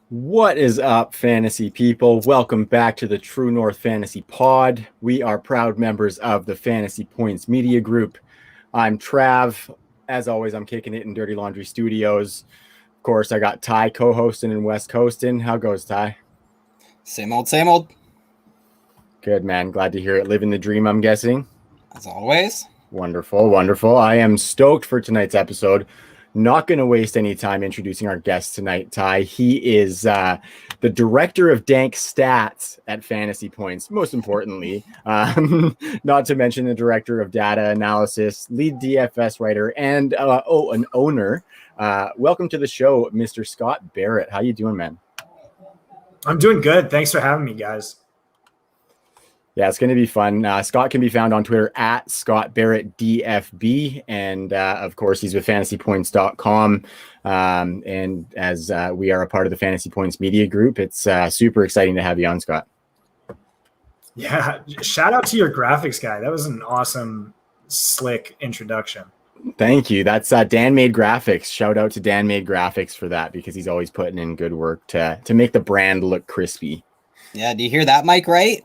What is up, fantasy people? Welcome back to the True North Fantasy Pod. We are proud members of the Fantasy Points Media Group. I'm Trav. As always, I'm kicking it in Dirty Laundry Studios. Of course, I got Ty co-hosting and West Coasting. How goes, Ty? Same old, same old. Good, man. Glad to hear it. Living the dream, I'm guessing. As always. Wonderful, wonderful. I am stoked for tonight's episode. Not going to waste any time introducing our guest tonight, Ty. He is the director of dank stats at Fantasy Points, most importantly, not to mention the director of data analysis, lead DFS writer, and an owner. Welcome to the show, Mr. Scott Barrett. How you doing, man? I'm doing good. Thanks for having me, guys. Yeah, it's going to be fun. Scott can be found on Twitter at Scott Barrett DFB. And of course, he's with fantasypoints.com. And as we are a part of the Fantasy Points Media Group, it's super exciting to have you on, Scott. Yeah, shout out to your graphics guy. That was an awesome, slick introduction. Thank you. That's Dan Made Graphics. Shout out to Dan Made Graphics for that, because he's always putting in good work to make the brand look crispy. Yeah, do you hear that, Mike Wright?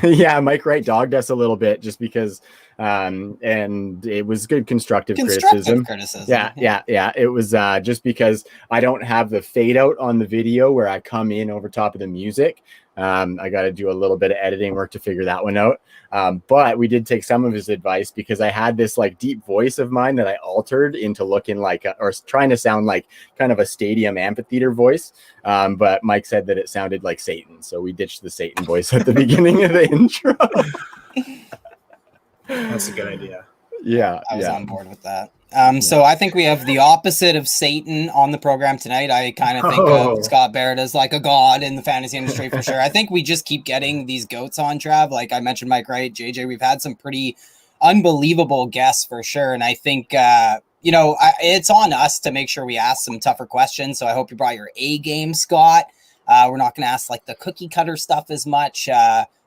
Yeah, Mike Wright dogged us a little bit just because, and it was good constructive criticism. Yeah. It was just because I don't have the fade out on the video where I come in over top of the music. I got to do a little bit of editing work to figure that one out. But we did take some of his advice, because I had this like deep voice of mine that I altered into looking like, or trying to sound like kind of a stadium amphitheater voice. But Mike said that it sounded like Satan. So we ditched the Satan voice at the beginning of the intro. That's a good idea. Yeah. I was on board with that. So I think we have the opposite of Satan on the program tonight. I kind of think of Scott Barrett as like a god in the fantasy industry for sure. I think we just keep getting these goats on, Trav. Like I mentioned, Mike Wright, JJ, we've had some pretty unbelievable guests for sure. And I think, it's on us to make sure we ask some tougher questions. So I hope you brought your A game, Scott. We're not going to ask like the cookie cutter stuff as much.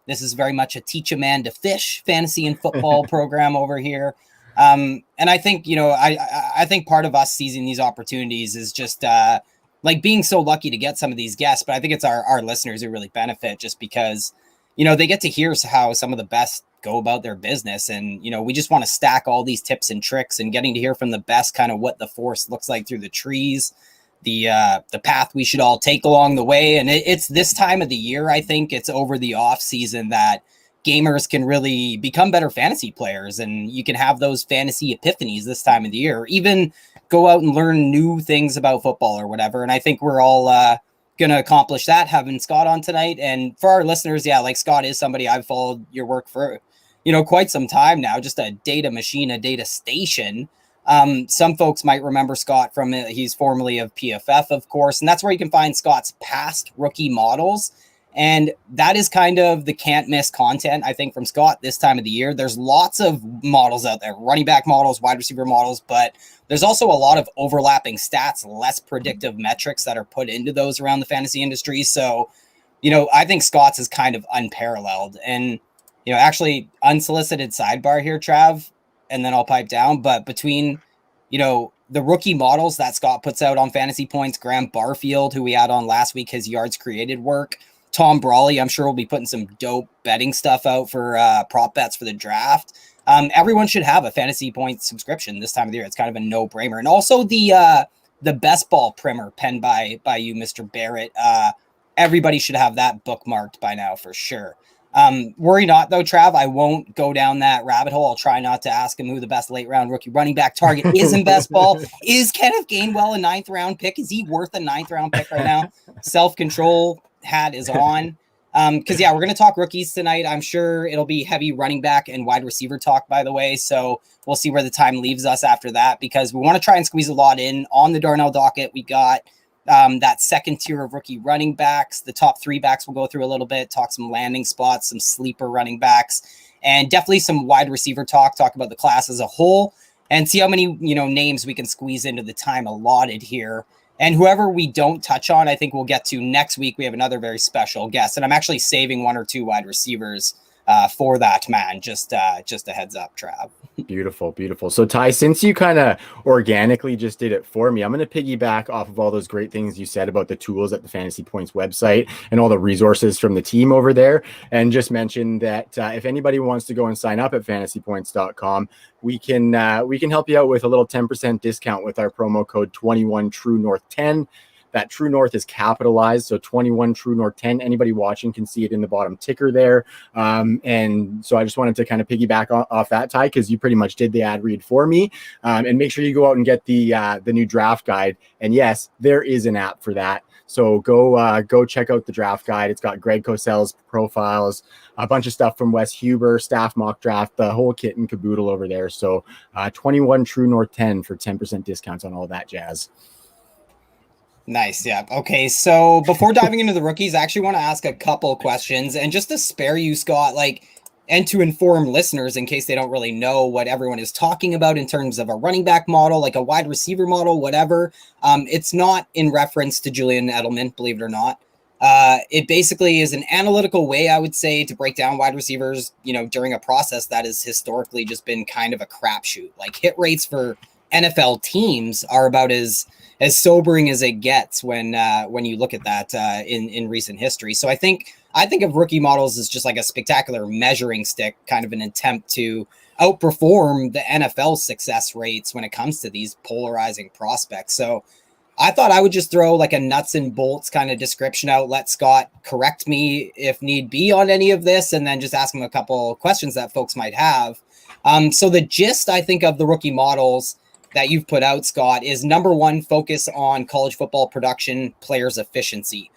This is very much a teach a man to fish fantasy and football program over here. And I think, I think part of us seizing these opportunities is just like being so lucky to get some of these guests, but I think it's our listeners who really benefit, just because, they get to hear how some of the best go about their business. And, we just want to stack all these tips and tricks, and getting to hear from the best kind of what the forest looks like through the trees, the path we should all take along the way. And it's this time of the year, I think it's over the off season that gamers can really become better fantasy players, and you can have those fantasy epiphanies this time of the year, or even go out and learn new things about football or whatever. And I think we're all going to accomplish that having Scott on tonight. And for our listeners, yeah, like Scott is somebody I've followed your work for, quite some time now, just a data machine, a data station. Some folks might remember Scott from, he's formerly of PFF, of course, and that's where you can find Scott's past rookie models. And that is kind of the can't miss content, I think, from Scott this time of the year. There's lots of models out there, running back models, wide receiver models, but there's also a lot of overlapping stats, less predictive metrics that are put into those around the fantasy industry. So, I think Scott's is kind of unparalleled. And, actually unsolicited sidebar here, Trav, and then I'll pipe down. But between, the rookie models that Scott puts out on Fantasy Points, Graham Barfield, who we had on last week, his yards created work, Tom Brawley, I'm sure we'll be putting some dope betting stuff out for prop bets for the draft. Everyone should have a Fantasy Points subscription this time of the year. It's kind of a no-brainer. And also the best ball primer penned by you, Mr. Barrett. Everybody should have that bookmarked by now for sure. Worry not, though, Trav. I won't go down that rabbit hole. I'll try not to ask him who the best late-round rookie running back target is in best ball. Is Kenneth Gainwell a ninth-round pick? Is he worth a ninth-round pick right now? Self-control hat is on. Because, we're going to talk rookies tonight. I'm sure it'll be heavy running back and wide receiver talk, by the way. So we'll see where the time leaves us after that, because we want to try and squeeze a lot in on the Darnell docket. We got that second tier of rookie running backs. The top three backs we'll go through a little bit, talk some landing spots, some sleeper running backs, and definitely some wide receiver talk about the class as a whole, and see how many, names we can squeeze into the time allotted here. And whoever we don't touch on, I think we'll get to next week. We have another very special guest, and I'm actually saving one or two wide receivers for that man. Just a heads up, Trav. Beautiful. So Ty, since you kind of organically just did it for me, I'm going to piggyback off of all those great things you said about the tools at the Fantasy Points website and all the resources from the team over there, and just mention that if anybody wants to go and sign up at fantasypoints.com, we can help you out with a little 10% discount with our promo code 21TrueNorth10. That True North is capitalized, so 21 True North 10. Anybody watching can see it in the bottom ticker there. And so I just wanted to kind of piggyback off that, Ty, because you pretty much did the ad read for me. And make sure you go out and get the new draft guide. And yes, there is an app for that. So go check out the draft guide. It's got Greg Cosell's profiles, a bunch of stuff from Wes Huber, staff mock draft, the whole kit and caboodle over there. So 21 True North 10 for 10% discounts on all that jazz. Nice. Yeah. Okay. So before diving into the rookies, I actually want to ask a couple questions, and just to spare you, Scott, and to inform listeners in case they don't really know what everyone is talking about in terms of a running back model, like a wide receiver model, whatever. It's not in reference to Julian Edelman, believe it or not. It basically is an analytical way, I would say, to break down wide receivers, during a process that has historically just been kind of a crapshoot. Like, hit rates for NFL teams are about as sobering as it gets when you look at that in recent history. So I think of rookie models as just like a spectacular measuring stick, kind of an attempt to outperform the NFL success rates when it comes to these polarizing prospects. So I thought I would just throw like a nuts and bolts kind of description out, let Scott correct me if need be on any of this, and then just ask him a couple questions that folks might have. So the gist, I think, of the rookie models that you've put out, Scott, is number one, focus on college football production, players' efficiency.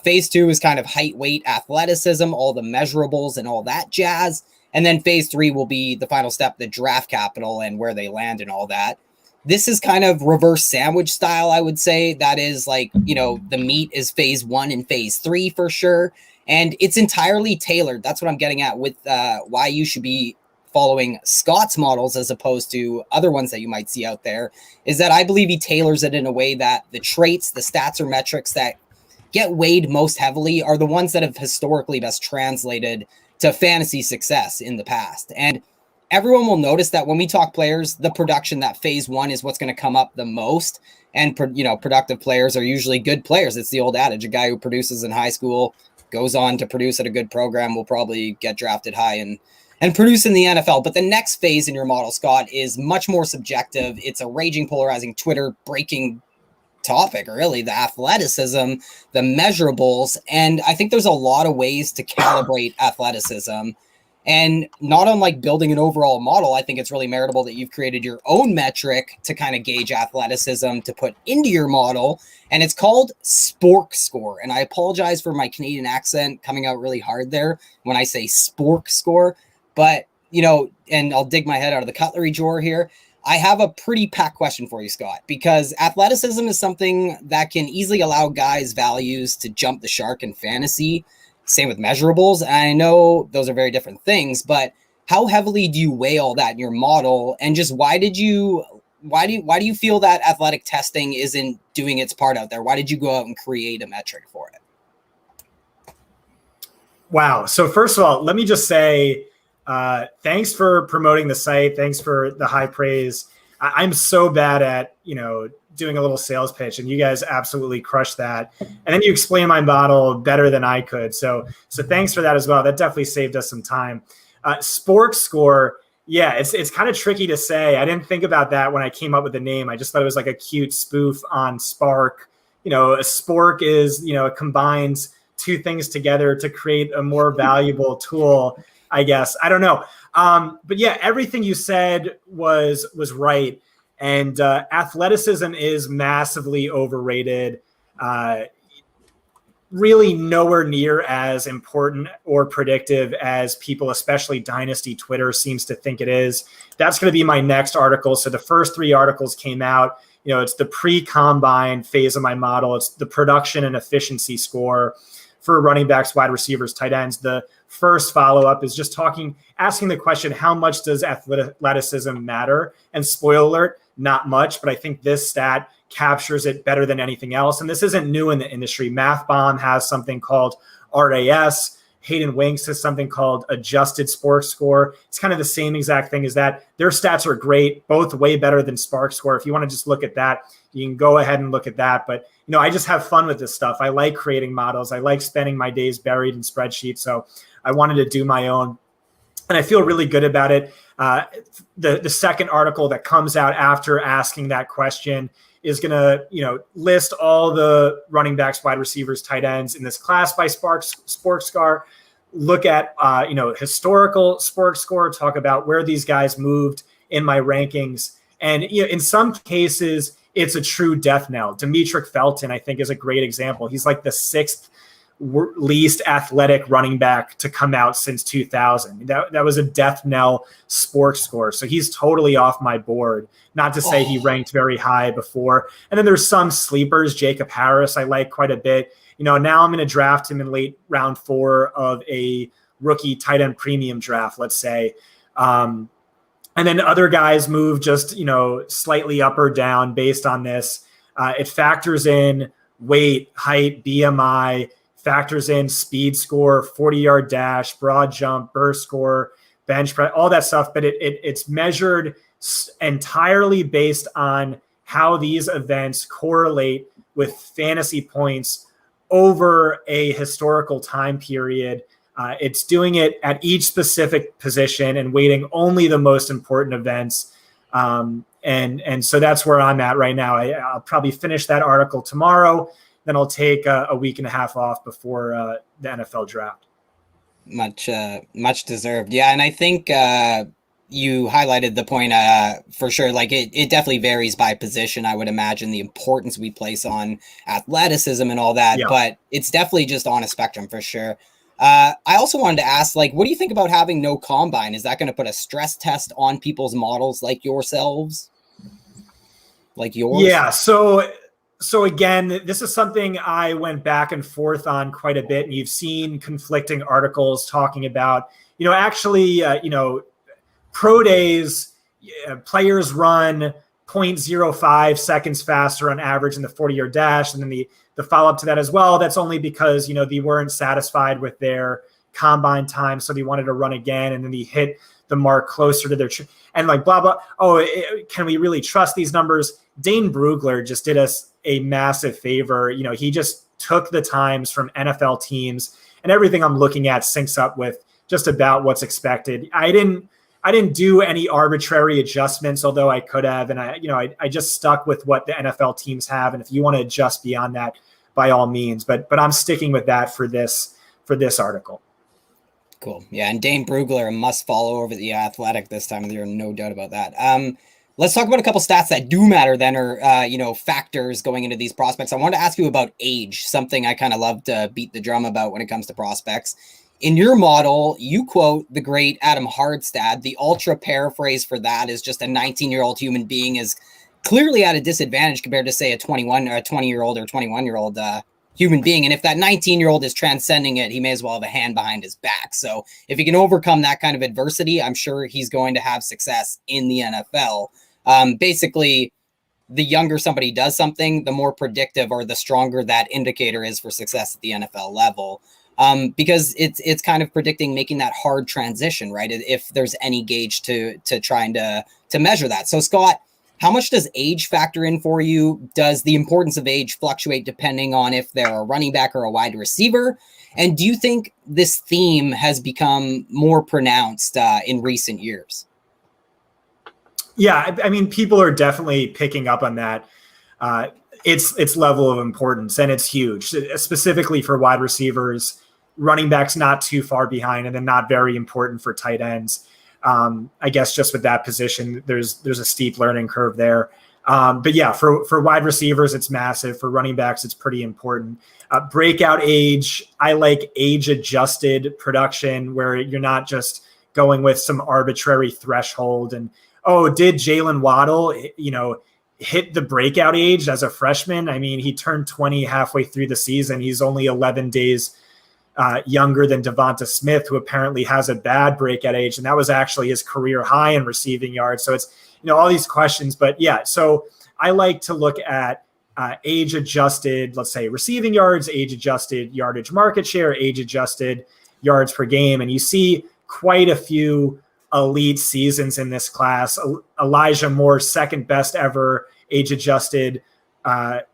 Phase two is kind of height, weight, athleticism, all the measurables and all that jazz. And then phase three will be the final step, the draft capital and where they land and all that. This is kind of reverse sandwich style, I would say. That is like, the meat is phase one and phase three for sure. And it's entirely tailored. That's what I'm getting at with why you should be following Scott's models as opposed to other ones that you might see out there, is that I believe he tailors it in a way that the traits, the stats or metrics that get weighed most heavily are the ones that have historically best translated to fantasy success in the past. And everyone will notice that when we talk players, the production, that phase one is what's going to come up the most. And, productive players are usually good players. It's the old adage, a guy who produces in high school goes on to produce at a good program will probably get drafted high and produce in the NFL. But the next phase in your model, Scott, is much more subjective. It's a raging, polarizing, Twitter breaking topic, really, the athleticism, the measurables. And I think there's a lot of ways to calibrate athleticism. And not unlike building an overall model, I think it's really meritable that you've created your own metric to kind of gauge athleticism to put into your model. And it's called Spork Score. And I apologize for my Canadian accent coming out really hard there when I say Spork Score. But, and I'll dig my head out of the cutlery drawer here. I have a pretty packed question for you, Scott, because athleticism is something that can easily allow guys' values to jump the shark in fantasy. Same with measurables. And I know those are very different things, but how heavily do you weigh all that in your model? And just why do you feel that athletic testing isn't doing its part out there? Why did you go out and create a metric for it? Wow. So first of all, let me just say, thanks for promoting the site. Thanks for the high praise. I'm so bad at, doing a little sales pitch, and you guys absolutely crushed that. And then you explain my model better than I could. So thanks for that as well. That definitely saved us some time. Spork Score. Yeah, it's kind of tricky to say. I didn't think about that when I came up with the name. I just thought it was like a cute spoof on Spark. A spork is, it combines two things together to create a more valuable tool, I guess. I don't know. But yeah, everything you said was right. And athleticism is massively overrated. Really nowhere near as important or predictive as people, especially Dynasty Twitter, seems to think it is. That's going to be my next article. So the first three articles came out. It's the pre-combine phase of my model. It's the production and efficiency score for running backs, wide receivers, tight ends. The first follow-up is just asking the question, how much does athleticism matter? And spoiler alert, not much, but I think this stat captures it better than anything else. And this isn't new in the industry. MathBomb has something called RAS. Hayden Winks has something called adjusted Spark Score. It's kind of the same exact thing as that. Their stats are great, both way better than Spark Score. If you want to just look at that, you can go ahead and look at that. But, I just have fun with this stuff. I like creating models. I like spending my days buried in spreadsheets. So I wanted to do my own. And I feel really good about it. The second article that comes out after asking that question is going to, list all the running backs, wide receivers, tight ends in this class by Spark Score. Look at, historical Spark Score, talk about where these guys moved in my rankings. And in some cases, it's a true death knell. Demetric Felton, I think, is a great example. He's like the sixth least athletic running back to come out since 2000. That was a death knell Spark Score. So he's totally off my board. Not to say he ranked very high before. And then there's some sleepers. Jacob Harris I like quite a bit. Now I'm going to draft him in late round 4 of a rookie tight end premium draft, let's say. And then other guys move just, slightly up or down based on this. It factors in weight, height, BMI, factors in speed score, 40-yard dash, broad jump, burst score, bench press, all that stuff. But it's measured entirely based on how these events correlate with fantasy points over a historical time period. It's doing it at each specific position and weighting only the most important events. And so that's where I'm at right now. I'll probably finish that article tomorrow. Then I'll take a week and a half off before the NFL draft. Much deserved. Yeah. And I think you highlighted the point for sure. Like it definitely varies by position. I would imagine the importance we place on athleticism and all that, but it's definitely just on a spectrum for sure. I also wanted to ask, what do you think about having no combine? Is that going to put a stress test on people's models like yourselves? Like yours? Yeah. So again, this is something I went back and forth on quite a bit, and you've seen conflicting articles talking about, pro days, players run 0.05 seconds faster on average in the 40-yard dash. And then the follow-up to that as well, that's only because, they weren't satisfied with their combine time. So they wanted to run again, and then they hit the mark closer to their and blah, blah. Can we really trust these numbers? Dane Brugler just did us a massive favor. He just took the times from NFL teams, and everything I'm looking at syncs up with just about what's expected. I didn't do any arbitrary adjustments, although I could have. And I just stuck with what the NFL teams have. And if you want to adjust beyond that, by all means, but I'm sticking with that for this article. Cool. Yeah. And Dane Brugler, a must follow over the Athletic this time of the year. No doubt about that. Let's talk about a couple stats that do matter then, or, factors going into these prospects. I want to ask you about age, something I kind of love to beat the drum about when it comes to prospects. In your model, you quote the great Adam Hardstad. The ultra paraphrase for that is just a 19-year-old human being is clearly at a disadvantage compared to, say, a 21 or a 20-year-old or 21-year-old human being. And if that 19-year-old is transcending it, he may as well have a hand behind his back. So if he can overcome that kind of adversity, I'm sure he's going to have success in the NFL. Basically, the younger somebody does something, the more predictive or the stronger that indicator is for success at the NFL level. Because it's kind of predicting making that hard transition, right? If there's any gauge to trying to measure that. So Scott, how much does age factor in for you? Does the importance of age fluctuate depending on if they're a running back or a wide receiver? And do you think this theme has become more pronounced in recent years? Yeah, I mean, people are definitely picking up on that. Its level of importance, and it's huge, specifically for wide receivers. Running backs not too far behind, and then not very important for tight ends. I guess just with that position, there's a steep learning curve there. But yeah, for wide receivers, it's massive. For running backs, it's pretty important. Breakout age, I like age-adjusted production where you're not just going with some arbitrary threshold. And, did Jaylon Waddle, hit the breakout age as a freshman? I mean, he turned 20 halfway through the season. He's only 11 days younger than DeVonta Smith, who apparently has a bad breakout age. And that was actually his career high in receiving yards. So it's, all these questions, but yeah, so I like to look at age adjusted, let's say receiving yards, age adjusted yardage market share, age adjusted yards per game. And you see quite a few elite seasons in this class. Elijah Moore, second best ever age-adjusted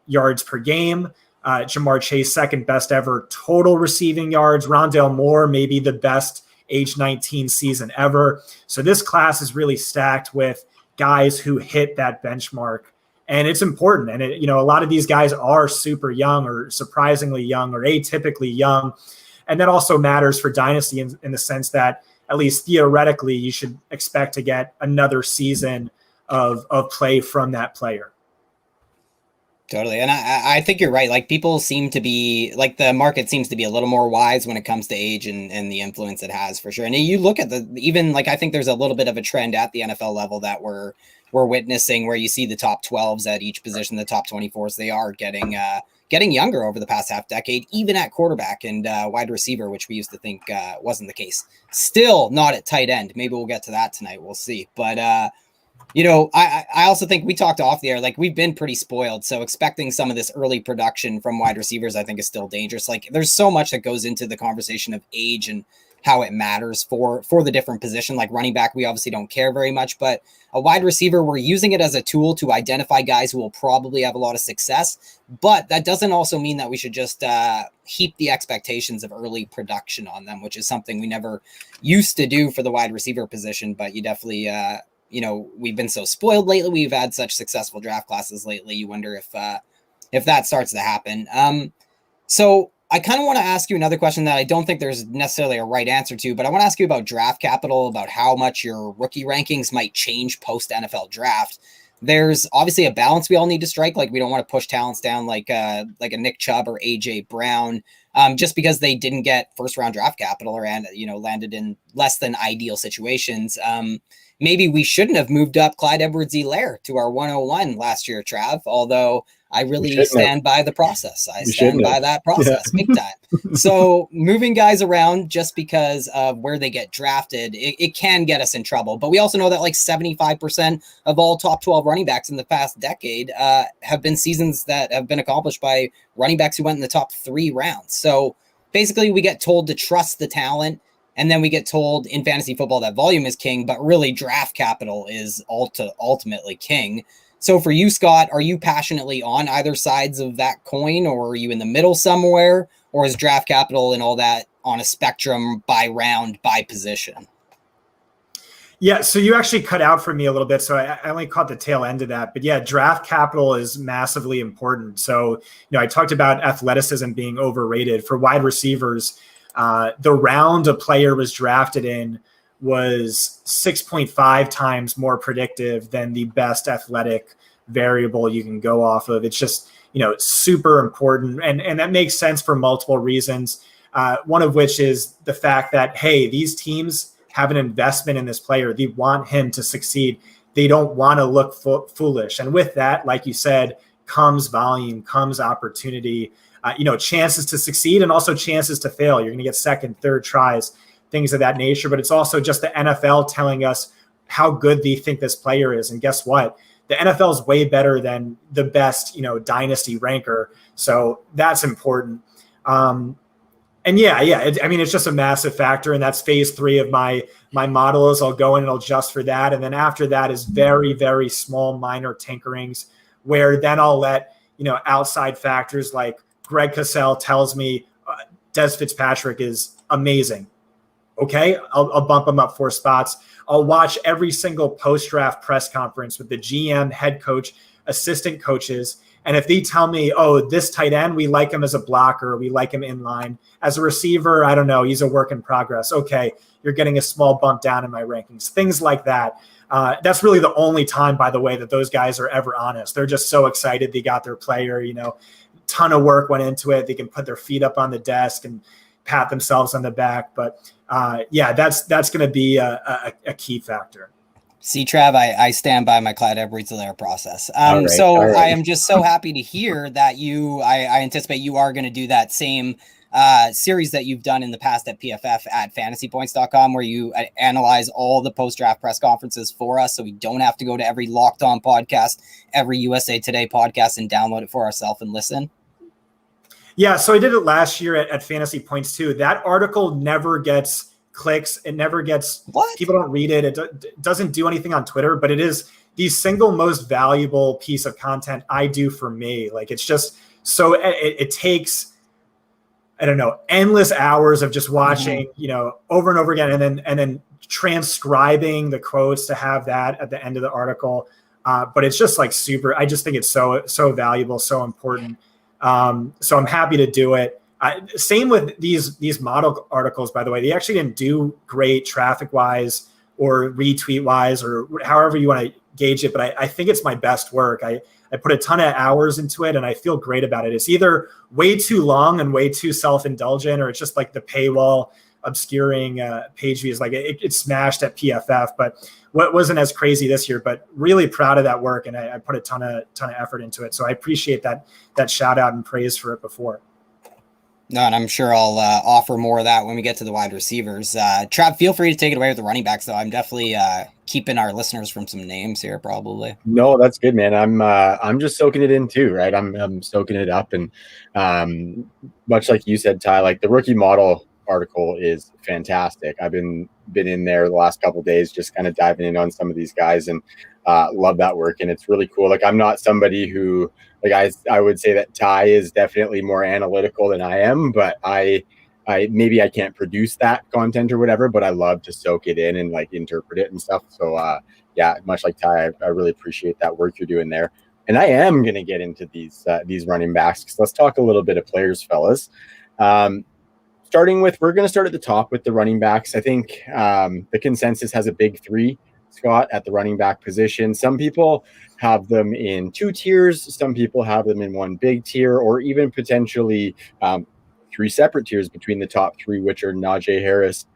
yards per game. Jamar Chase, second best ever total receiving yards. Rondale Moore, maybe the best age 19 season ever. So this class is really stacked with guys who hit that benchmark. And it's important. And, a lot of these guys are super young or surprisingly young or atypically young. And that also matters for Dynasty in the sense that, at least theoretically, you should expect to get another season of play from that player. Totally. And I think you're right. Like, people seem to be like, the market seems to be a little more wise when it comes to age and the influence it has, for sure. And you look at I think there's a little bit of a trend at the NFL level that we're witnessing, where you see the top 12s at each position, the top 24s, they are getting younger over the past half decade, even at quarterback and wide receiver, which we used to think wasn't the case. Still not at tight end. Maybe we'll get to that tonight. We'll see. But, I also think we talked off the air, like, we've been pretty spoiled. So expecting some of this early production from wide receivers, I think, is still dangerous. Like, there's so much that goes into the conversation of age and how it matters for the different position. Like running back, we obviously don't care very much, but a wide receiver, we're using it as a tool to identify guys who will probably have a lot of success. But that doesn't also mean that we should just heap the expectations of early production on them, which is something we never used to do for the wide receiver position. But you definitely, we've been so spoiled lately. We've had such successful draft classes lately. You wonder if that starts to happen. So I kind of want to ask you another question that I don't think there's necessarily a right answer to, but I want to ask you about draft capital, about how much your rookie rankings might change post NFL draft. There's obviously a balance we all need to strike. Like, we don't want to push talents down like a Nick Chubb or AJ Brown, just because they didn't get first round draft capital or landed in less than ideal situations. Maybe we shouldn't have moved up Clyde Edwards-Helaire to our 101 last year, Trav, although I really stand by the process. I stand by that process big time. So moving guys around just because of where they get drafted, it can get us in trouble. But we also know that like 75% of all top 12 running backs in the past decade have been seasons that have been accomplished by running backs who went in the top 3 rounds. So basically we get told to trust the talent. And then we get told in fantasy football that volume is king, but really draft capital is ultimately king. So for you, Scott, are you passionately on either sides of that coin, or are you in the middle somewhere, or is draft capital and all that on a spectrum by round, by position? Yeah, so you actually cut out for me a little bit, so I only caught the tail end of that. But yeah, draft capital is massively important. So, I talked about athleticism being overrated. For wide receivers, the round a player was drafted in was 6.5 times more predictive than the best athletic variable you can go off of. It's just, super important. And that makes sense for multiple reasons. One of which is the fact that, hey, these teams have an investment in this player. They want him to succeed. They don't want to look foolish. And with that, like you said, comes volume, comes opportunity, chances to succeed and also chances to fail. You're going to get second, third tries, things of that nature. But it's also just the NFL telling us how good they think this player is. And guess what? The NFL is way better than the best, dynasty ranker. So that's important. It's just a massive factor. And that's phase 3 of my model is I'll go in and I'll adjust for that. And then after that is very, very small, minor tinkerings where then I'll let, outside factors like Greg Cosell tells me Des Fitzpatrick is amazing. Okay, I'll bump him up 4 spots. I'll watch every single post-draft press conference with the GM, head coach, assistant coaches. And if they tell me, oh, this tight end, we like him as a blocker, we like him in line. As a receiver, I don't know, he's a work in progress. Okay, you're getting a small bump down in my rankings. Things like that. That's really the only time, by the way, that those guys are ever honest. They're just so excited they got their player, ton of work went into it. They can put their feet up on the desk and pat themselves on the back. But that's going to be a key factor. See, Trav, I stand by my Clyde Edwards-Helaire process. All right. I am just so happy to hear that I anticipate you are going to do that same series that you've done in the past at PFF at fantasypoints.com, where you analyze all the post-draft press conferences for us, so we don't have to go to every Locked On podcast, every USA Today podcast, and download it for ourselves and listen. Yeah, so I did it last year at Fantasy Points too. That article never gets clicks. It never gets people don't read it. It doesn't do anything on Twitter, but it is the single most valuable piece of content I do for me. Like it's just so it takes, I don't know, endless hours of just watching, over and over again, and then transcribing the quotes to have that at the end of the article. But it's just like super. I just think it's so valuable, so important. So I'm happy to do it. Same with these model articles, by the way. They actually didn't do great traffic wise or retweet wise or however you want to gauge it, but I think it's my best work. I put a ton of hours into it and I feel great about it. It's either way too long and way too self-indulgent, or it's just like the paywall obscuring page views. Like it smashed at PFF, but what wasn't as crazy this year, but really proud of that work. And I put a ton of effort into it. So I appreciate that shout out and praise for it before. No, and I'm sure I'll offer more of that when we get to the wide receivers. Trav, feel free to take it away with the running backs, though. I'm definitely keeping our listeners from some names here, probably. No, that's good, man. I'm just soaking it in too, right? I'm soaking it up, and much like you said, Ty, like the rookie model article is fantastic. I've been in there the last couple of days, just kind of diving in on some of these guys, and love that work. And it's really cool. Like I'm not somebody who, like I would say that Ty is definitely more analytical than I am, but I maybe I can't produce that content or whatever, but I love to soak it in and like interpret it and stuff. So yeah, much like Ty, I really appreciate that work you're doing there. And I am going to get into these running backs, because let's talk a little bit of players, fellas. Starting with, we're going to start at the top with the running backs. I think the consensus has a big three, Scott, at the running back position. Some people have them in two tiers. Some people have them in one big tier, or even potentially three separate tiers between the top three, which are Najee Harris,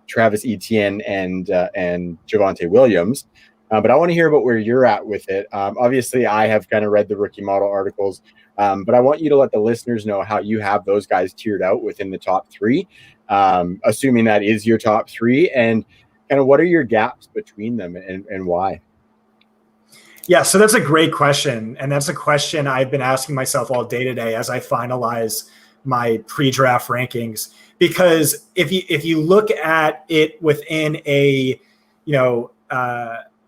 Travis Etienne, and Javonte Williams. But I want to hear about where you're at with it. Obviously, I have kind of read the rookie model articles, but I want you to let the listeners know how you have those guys tiered out within the top three, assuming that is your top three, and kind of what are your gaps between them and why? Yeah, so that's a great question. And that's a question I've been asking myself all day today as I finalize my pre-draft rankings. Because if you look at it within a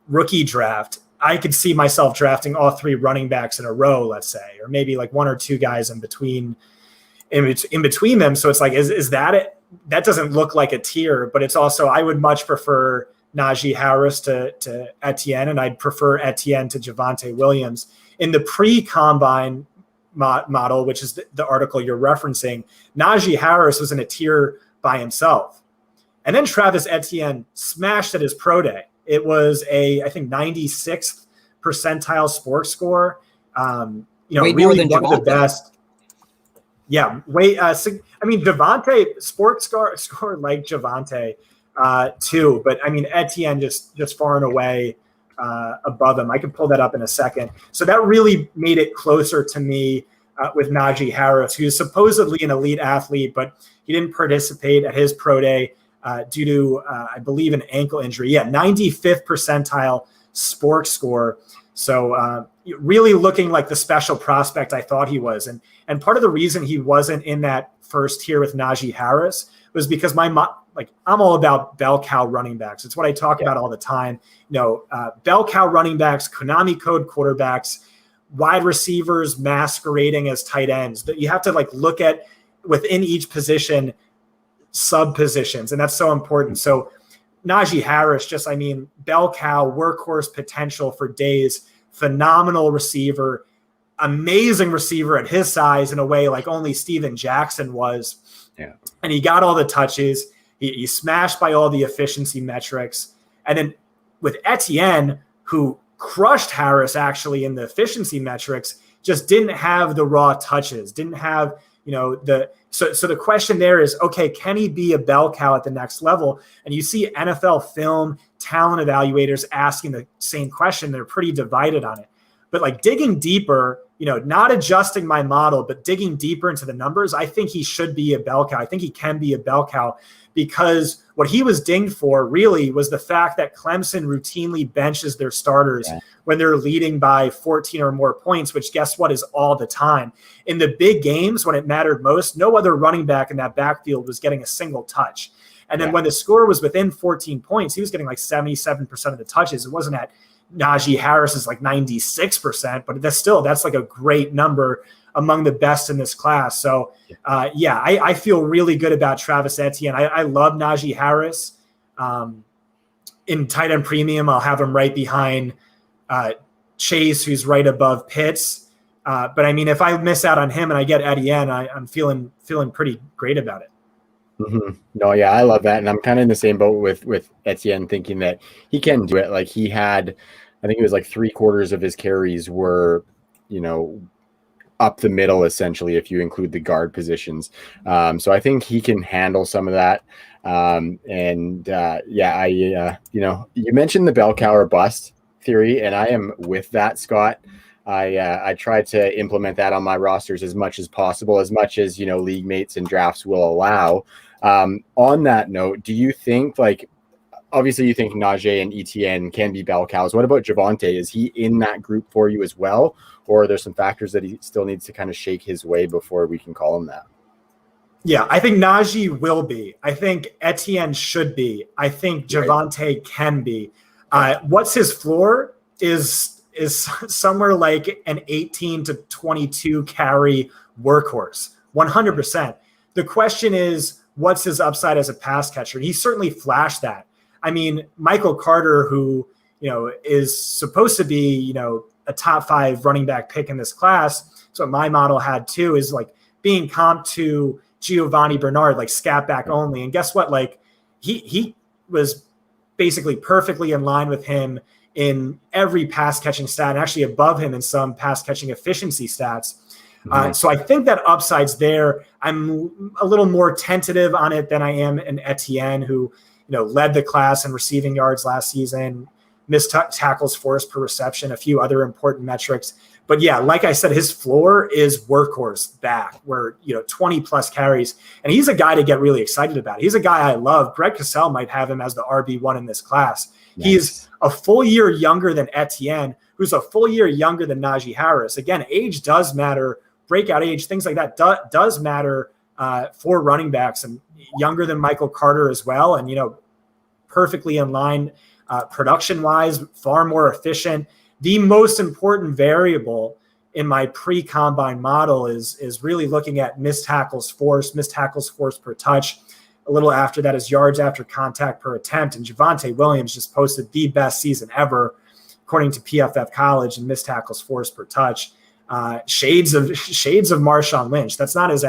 rookie draft, I could see myself drafting all three running backs in a row, let's say, or maybe like one or two guys in between them. So it's like, is that it? That doesn't look like a tier, but it's also, I would much prefer Najee Harris to Etienne, and I'd prefer Etienne to Javonte Williams. In the pre-combine model, which is the article you're referencing, Najee Harris was in a tier by himself. And then Travis Etienne smashed at his pro day. It was I think 96th percentile sports score. Really one of the best. Yeah, DeVonta sports score like Javonte too, but I mean Etienne just far and away above him. I can pull that up in a second. So that really made it closer to me with Najee Harris, who's supposedly an elite athlete, but he didn't participate at his pro day due to I believe an ankle injury. Yeah, 95th percentile sports score. So really looking like the special prospect I thought he was. And part of the reason he wasn't in that first tier with Najee Harris was because I'm all about bell cow running backs. It's what I talk about all the time. Bell cow running backs, Konami code quarterbacks, wide receivers masquerading as tight ends. That you have to look at within each position, sub positions, and that's so important. So Najee Harris, bell cow, workhorse potential for days, phenomenal receiver, amazing receiver at his size in a way like only Steven Jackson was. Yeah. And he got all the touches. He smashed by all the efficiency metrics. And then with Etienne, who crushed Harris actually in the efficiency metrics, just didn't have the raw touches, didn't have, so the question there is, okay, can he be a bell cow at the next level? And you see NFL film talent evaluators asking the same question. They're pretty divided on it. but like digging deeper, not adjusting my model, but digging deeper into the numbers, I think he should be a bell cow. I think he can be a bell cow because what he was dinged for really was the fact that Clemson routinely benches their starters when they're leading by 14 or more points, which guess what is all the time. In the big games when it mattered most, no other running back in that backfield was getting a single touch. And then when the score was within 14 points, he was getting like 77% of the touches. It wasn't at Najee Harris's like 96%, but that's like a great number among the best in this class. So I feel really good about Travis Etienne. I love Najee Harris. In tight end premium, I'll have him right behind Chase, who's right above Pitts. But I mean, if I miss out on him and I get Etienne, I'm feeling pretty great about it. Mm-hmm. No, yeah, I love that. And I'm kind of in the same boat with Etienne, thinking that he can do it. Like he had, I think it was like 3/4 of his carries were, up the middle, essentially, if you include the guard positions. So I think he can handle some of that. You mentioned the bell cow or bust theory, and I am with that, Scott. I try to implement that on my rosters as much as possible, as much as, league mates and drafts will allow. On that note, do you think, like, obviously you think Najee and Etienne can be bell cows. What about Javonte? Is he in that group for you as well? Or are there some factors that he still needs to kind of shake his way before we can call him that? Yeah, I think Najee will be. I think Etienne should be. I think Javonte can be. What's his floor is somewhere like an 18 to 22 carry workhorse, 100%. The question is, what's his upside as a pass catcher? He certainly flashed that. I mean, Michael Carter, who, is supposed to be, a top 5 running back pick in this class. So what my model had too, is like being comped to Giovanni Bernard, like scat back only. And guess what? Like he was basically perfectly in line with him in every pass catching stat, and actually above him in some pass catching efficiency stats. So I think that upside's there. I'm a little more tentative on it than I am in Etienne, who, led the class in receiving yards last season, missed tackles forced per reception, a few other important metrics. But yeah, like I said, his floor is workhorse back, where, 20 plus carries. And he's a guy to get really excited about. He's a guy I love. Greg Cassell might have him as the RB1 in this class. Nice. He's a full year younger than Etienne, who's a full year younger than Najee Harris. Again, age does matter. Breakout age, things like that does matter for running backs, and younger than Michael Carter as well. And, perfectly in line production-wise, far more efficient. The most important variable in my pre-combine model is really looking at missed tackles forced per touch. A little after that is yards after contact per attempt. And Javonte Williams just posted the best season ever, according to PFF College, in missed tackles forced per touch. Shades of Marshawn Lynch. That's not his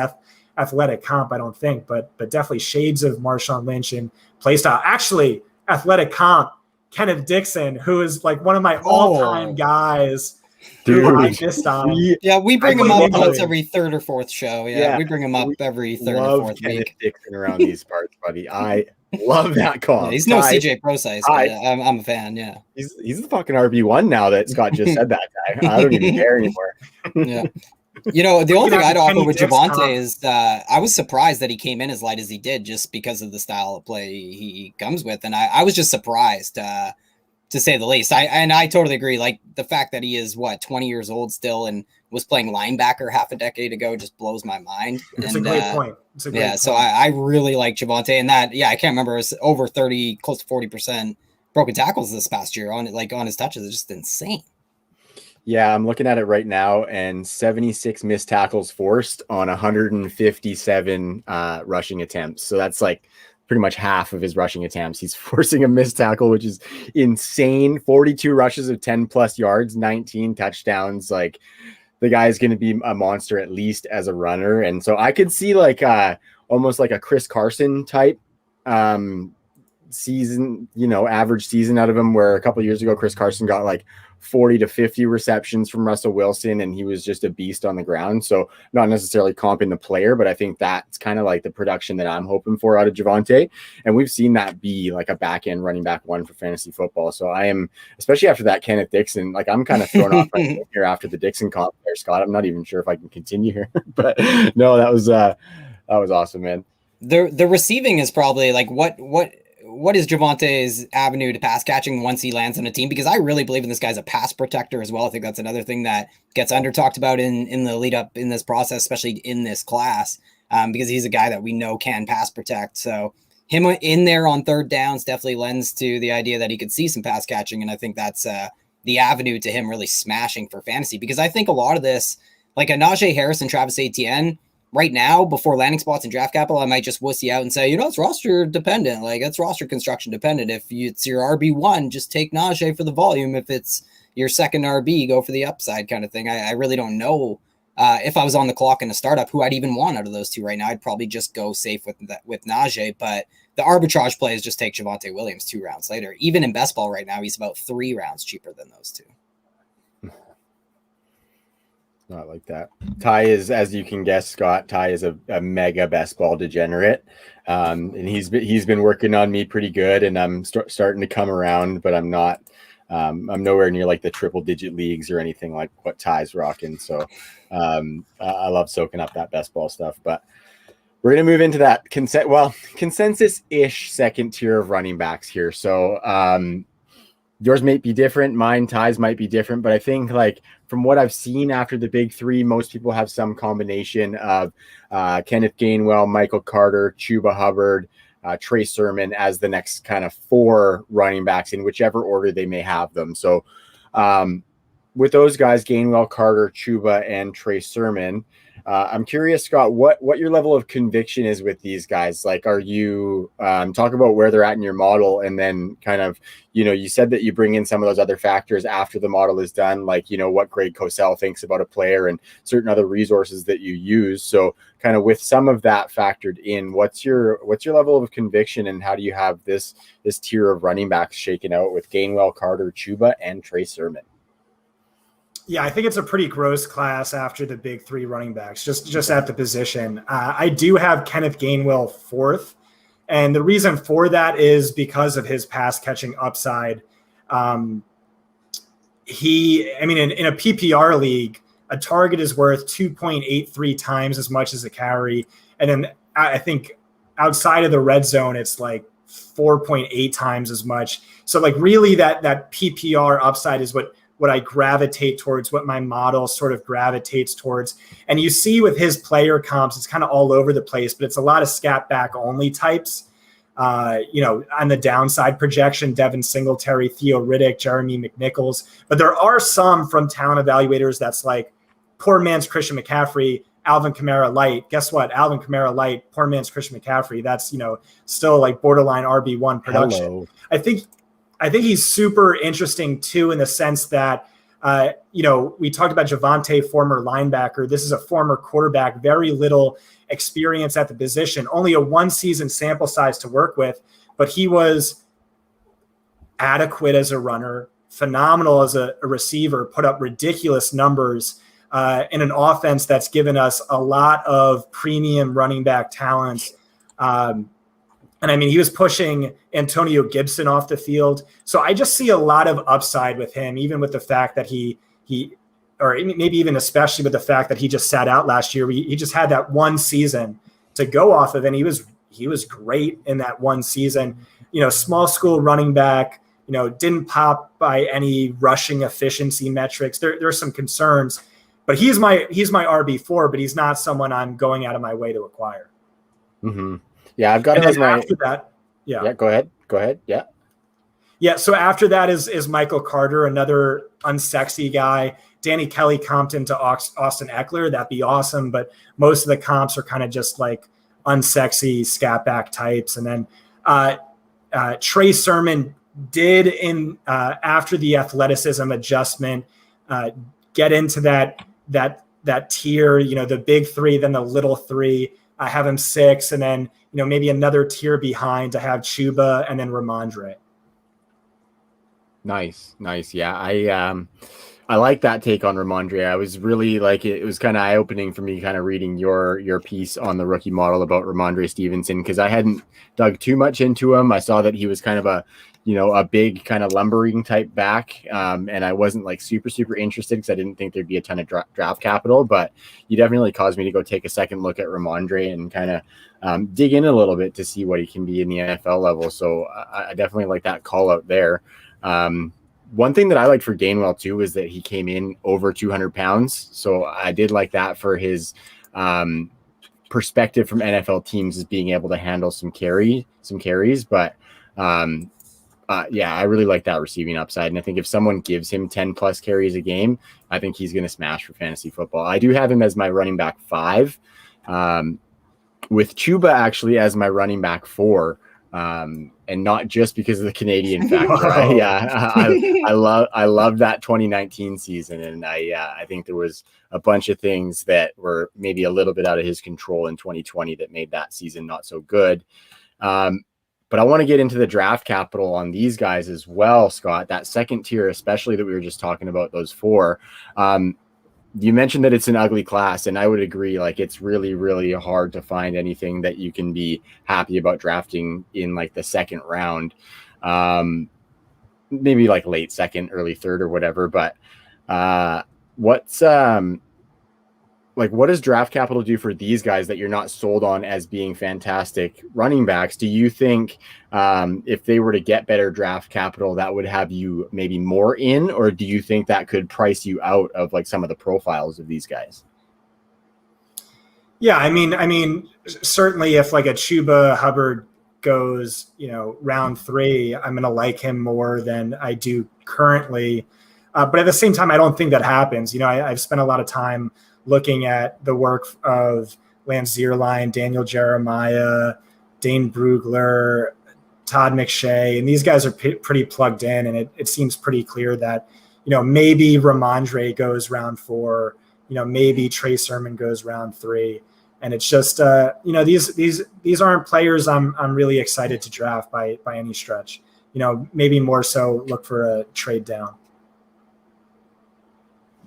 athletic comp, I don't think, but definitely shades of Marshawn Lynch in play style. Actually, athletic comp, Kenneth Dixon, who is like one of my all-time guys. Dude, I missed on. Yeah, we bring him up once every 3rd or 4th show. Yeah, we bring him up every 3rd or 4th Kenneth week. Dixon around these parts, buddy. I love that comp. Yeah, he's no CJ Procise, but I'm a fan. Yeah, he's the fucking RB1 now that Scott just said that guy. I don't even care anymore. Yeah. The only thing I'd offer with Javonte is I was surprised that he came in as light as he did, just because of the style of play he comes with. And I was just surprised, to say the least. I totally agree. Like the fact that he is 20 years old still and was playing linebacker half a decade ago just blows my mind. It's a great point. So I really like Javonte, and that, I can't remember, it was over 30, close to 40% broken tackles this past year on his touches. It's just insane. Yeah, I'm looking at it right now, and 76 missed tackles forced on 157 rushing attempts. So that's like pretty much half of his rushing attempts. He's forcing a missed tackle, which is insane. 42 rushes of 10 plus yards, 19 touchdowns. Like, the guy is going to be a monster, at least as a runner. And so I could see like almost like a Chris Carson type season, average season out of him, where a couple of years ago, Chris Carson got like 40 to 50 receptions from Russell Wilson, and he was just a beast on the ground. So not necessarily comping the player, but I think that's kind of like the production that I'm hoping for out of Javonte. And we've seen that be like a back end running back one for fantasy football. So I am, especially after that Kenneth Dixon, like I'm kind of thrown off my here after the Dixon comp there, Scott. I'm not even sure if I can continue here, but no, that was awesome, man. The receiving is probably like what is Javonte's avenue to pass catching once he lands on a team? Because I really believe in this guy's a pass protector as well. I think that's another thing that gets under talked about in the lead up in this process, especially in this class, because he's a guy that we know can pass protect. So him in there on third downs definitely lends to the idea that he could see some pass catching. And I think that's the avenue to him really smashing for fantasy, because I think a lot of this, like a Najee Harris and Travis Etienne, right now, before landing spots and draft capital, I might just wussy out and say, it's roster dependent. Like, it's roster construction dependent. If it's your RB1, just take Najee for the volume. If it's your second RB, go for the upside kind of thing. I really don't know if I was on the clock in a startup who I'd even want out of those two right now. I'd probably just go safe with Najee. But the arbitrage play is just take Javonte Williams 2 rounds later. Even in best ball right now, he's about 3 rounds cheaper than those two. Not like that. Ty is, as you can guess, Scott, Ty is a mega best ball degenerate. And he's been working on me pretty good, and I'm starting to come around, but I'm not, I'm nowhere near like the triple digit leagues or anything like what Ty's rocking. So I love soaking up that best ball stuff, but we're going to move into that consensus-ish second tier of running backs here. So yours might be different. Mine, Ty's might be different, but I think like from what I've seen after the big 3, most people have some combination of Kenneth Gainwell, Michael Carter, Chuba Hubbard, Trey Sermon as the next kind of 4 running backs in whichever order they may have them. So with those guys, Gainwell, Carter, Chuba, and Trey Sermon, I'm curious, Scott, what your level of conviction is with these guys. Like, are you talk about where they're at in your model, and then kind of, you said that you bring in some of those other factors after the model is done, like, what Greg Cosell thinks about a player and certain other resources that you use. So kind of with some of that factored in, what's your level of conviction, and how do you have this tier of running backs shaken out with Gainwell, Carter, Chuba, and Trey Sermon? Yeah, I think it's a pretty gross class after the big 3 running backs, just at the position. I do have Kenneth Gainwell 4th. And the reason for that is because of his pass catching upside. In a PPR league, a target is worth 2.83 times as much as a carry. And then I think outside of the red zone, it's like 4.8 times as much. So like really that PPR upside is what I gravitate towards, what my model sort of gravitates towards. And you see with his player comps, it's kind of all over the place, but it's a lot of scat back only types. On the downside projection, Devin Singletary, Theo Riddick, Jeremy McNichols. But there are some from talent evaluators that's like poor man's Christian McCaffrey, Alvin Kamara light. Guess what? Alvin Kamara light, poor man's Christian McCaffrey. That's, still like borderline RB1 production. Hello. I think he's super interesting too, in the sense that, we talked about Javonte, former linebacker. This is a former quarterback, very little experience at the position, only a 1-season sample size to work with, but he was adequate as a runner, phenomenal as a receiver, put up ridiculous numbers in an offense that's given us a lot of premium running back talent. And he was pushing Antonio Gibson off the field. So I just see a lot of upside with him, even with the fact that he or maybe even especially with the fact that he just sat out last year. He just had that 1 season to go off of, and he was great in that 1 season. Small school running back, didn't pop by any rushing efficiency metrics. There's some concerns, but he's my RB4, but he's not someone I'm going out of my way to acquire. Mm-hmm. Yeah, I've got him as my. After that, yeah. Go ahead. Yeah. Yeah. So after that is Michael Carter, another unsexy guy. Danny Kelly comped into Austin Eckler. That'd be awesome. But most of the comps are kind of just like unsexy scat back types. And then Trey Sermon did after the athleticism adjustment, get into that tier, the big 3, then the little 3. I have him 6, and then maybe another tier behind to have Chuba and then Ramondre. Nice. Yeah, I like that take on Ramondre. I was really it was kind of eye-opening for me kind of reading your piece on the rookie model about Ramondre Stevenson, because I hadn't dug too much into him. I saw that he was kind of a big kind of lumbering type back, and I wasn't super interested because I didn't think there'd be a ton of draft capital, but you definitely caused me to go take a second look at Ramondre and kind of dig in a little bit to see what he can be in the NFL level. So I definitely like that call out there. One thing that I liked for Gainwell too is that he came in over 200 pounds. So I did like that for his perspective from NFL teams, as being able to handle some carries. But I really like that receiving upside. And I think if someone gives him 10 plus carries a game, I think he's going to smash for fantasy football. I do have him as my running back 5, with Chuba actually as my running back 4. And not just because of the Canadian factor. I love that 2019 season, and I think there was a bunch of things that were maybe a little bit out of his control in 2020 that made that season not so good. But I want to get into the draft capital on these guys as well, Scott. That second tier, especially that we were just talking about, those 4. You mentioned that it's an ugly class, and I would agree. It's really, really hard to find anything that you can be happy about drafting in the second round, maybe late second, early third, or whatever. But what does draft capital do for these guys that you're not sold on as being fantastic running backs? Do you think if they were to get better draft capital, that would have you maybe more in, or do you think that could price you out of some of the profiles of these guys? Yeah, I mean, certainly if a Chuba Hubbard goes, round 3, I'm going to like him more than I do currently. But at the same time, I don't think that happens. I've spent a lot of time looking at the work of Lance Zierlein, Daniel Jeremiah, Dane Brugler, Todd McShay, and these guys are pretty plugged in, and it seems pretty clear that, maybe Ramondre goes round 4, maybe Trey Sermon goes round 3, and it's just, these aren't players I'm really excited to draft by any stretch. Maybe more so look for a trade down.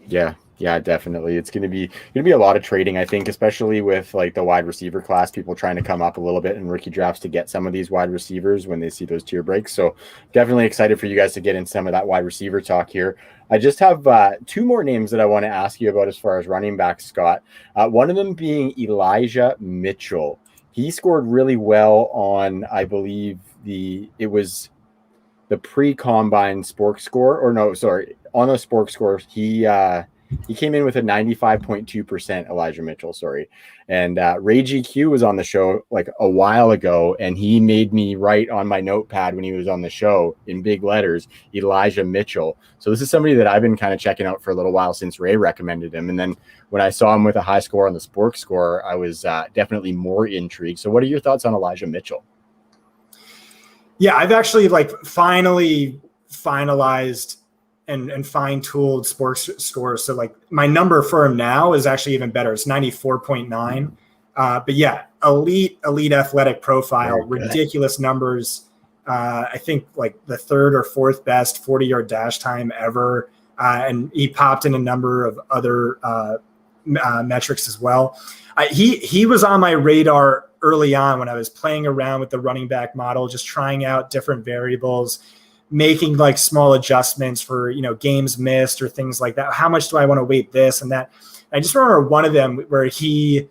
Yeah, definitely. It's going to be a lot of trading, I think, especially with the wide receiver class, people trying to come up a little bit in rookie drafts to get some of these wide receivers when they see those tier breaks. So definitely excited for you guys to get in some of that wide receiver talk here. I just have 2 more names that I want to ask you about as far as running backs, Scott. One of them being Elijah Mitchell. He scored really well on, I believe it was the pre-combine Spork score, on the Spork score, he came in with a 95.2% Elijah Mitchell, and Ray GQ was on the show a while ago, and he made me write on my notepad when he was on the show in big letters, Elijah Mitchell. So this is somebody that I've been kind of checking out for a little while since Ray recommended him. And then when I saw him with a high score on the Spork score, I was definitely more intrigued. So what are your thoughts on Elijah Mitchell? Yeah, I've actually finally finalized and fine-tooled sports scores. So my number for him now is actually even better. It's 94.9. But yeah, elite athletic profile, ridiculous numbers. I think the 3rd or 4th best 40-yard dash time ever. And he popped in a number of other metrics as well. He was on my radar early on when I was playing around with the running back model, just trying out different variables, making small adjustments for, games missed or things like that. How much do I want to weight this and that? And I just remember one of them where he,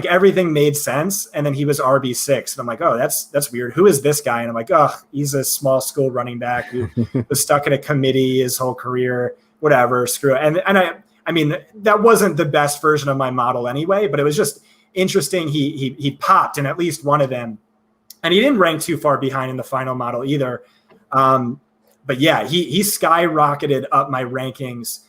everything made sense. And then he was RB6. And I'm like, oh, that's weird. Who is this guy? And I'm like, oh, he's a small school running back who was stuck in a committee his whole career, whatever, screw it. And I mean, that wasn't the best version of my model anyway, but it was just interesting. He popped in at least one of them, and he didn't rank too far behind in the final model either. But yeah, he skyrocketed up my rankings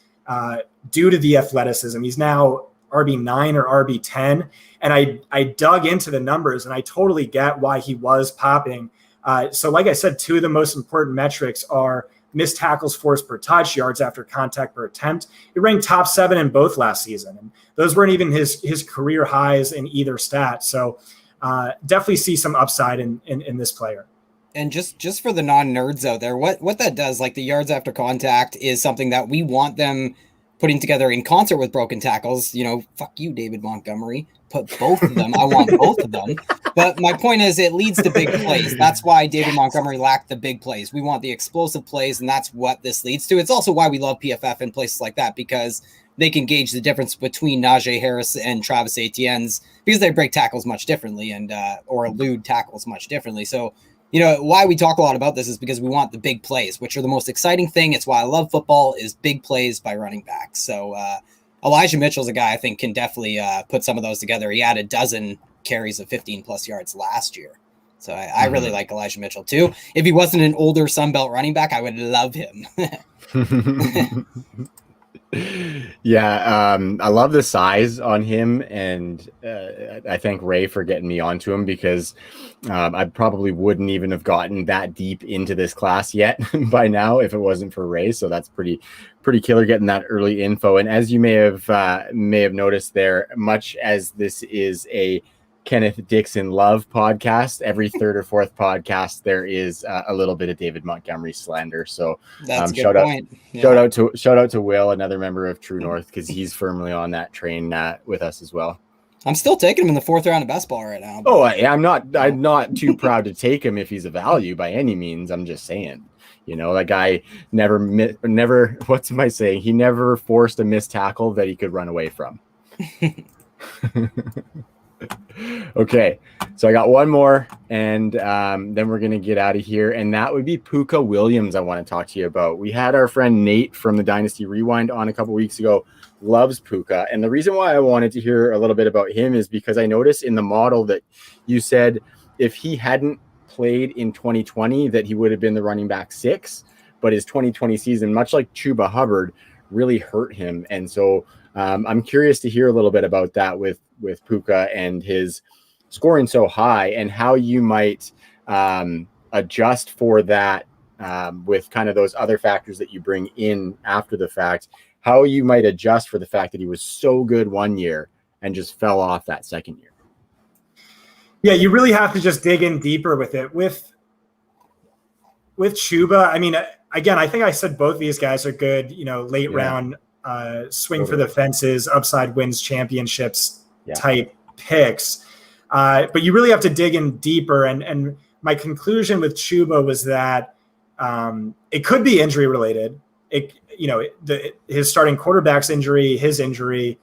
due to the athleticism. He's now RB9 or RB10. And I dug into the numbers, and I totally get why he was popping. So like I said, 2 of the most important metrics are missed tackles forced per touch, yards after contact per attempt. He ranked top 7 in both last season. And those weren't even his career highs in either stat. So definitely see some upside in this player. And just for the non-nerds out there, what that does, like the yards after contact, is something that we want them putting together in concert with broken tackles. Fuck you, David Montgomery. Put both of them. I want both of them. But my point is, it leads to big plays. That's why David Montgomery lacked the big plays. We want the explosive plays, and that's what this leads to. It's also why we love PFF in places like that, because they can gauge the difference between Najee Harris and Travis Etienne's, because they break tackles much differently and or elude tackles much differently. So, why we talk a lot about this is because we want the big plays, which are the most exciting thing. It's why I love football, is big plays by running backs. So Elijah Mitchell's a guy I think can definitely put some of those together. He had a dozen carries of 15+ yards last year. So I really like Elijah Mitchell too. If he wasn't an older Sunbelt running back, I would love him. Yeah, I love the size on him, and I thank Ray for getting me onto him, because I probably wouldn't even have gotten that deep into this class yet by now if it wasn't for Ray. So that's pretty killer getting that early info. And as you may have noticed there, much as this is a Kenneth Dixon love podcast, every third or fourth podcast there is a little bit of David Montgomery slander. So that's a good point. Shout out to Will, another member of True North, because he's firmly on that train with us as well. I'm still taking him in the 4th round of best ball right now. Oh, I'm not too proud to take him if he's a value by any means. I'm just saying, that guy never. What's my saying? He never forced a missed tackle that he could run away from. Okay, so I got one more, and then we're going to get out of here, and that would be Pooka Williams I want to talk to you about. We had our friend Nate from the Dynasty Rewind on a couple weeks ago, loves Pooka, and the reason why I wanted to hear a little bit about him is because I noticed in the model that you said if he hadn't played in 2020 that he would have been the running back 6, but his 2020 season, much like Chuba Hubbard, really hurt him, and so I'm curious to hear a little bit about that with Pooka and his scoring so high, and how you might adjust for that with kind of those other factors that you bring in after the fact, how you might adjust for the fact that he was so good one year and just fell off that second year. Yeah, you really have to just dig in deeper with it. With Chuba, I mean, again, I think I said both these guys are good, late round swing for the fences, upside wins championships type picks. But you really have to dig in deeper. And my conclusion with Chuba was that it could be injury related. His starting quarterback's injury, his injury.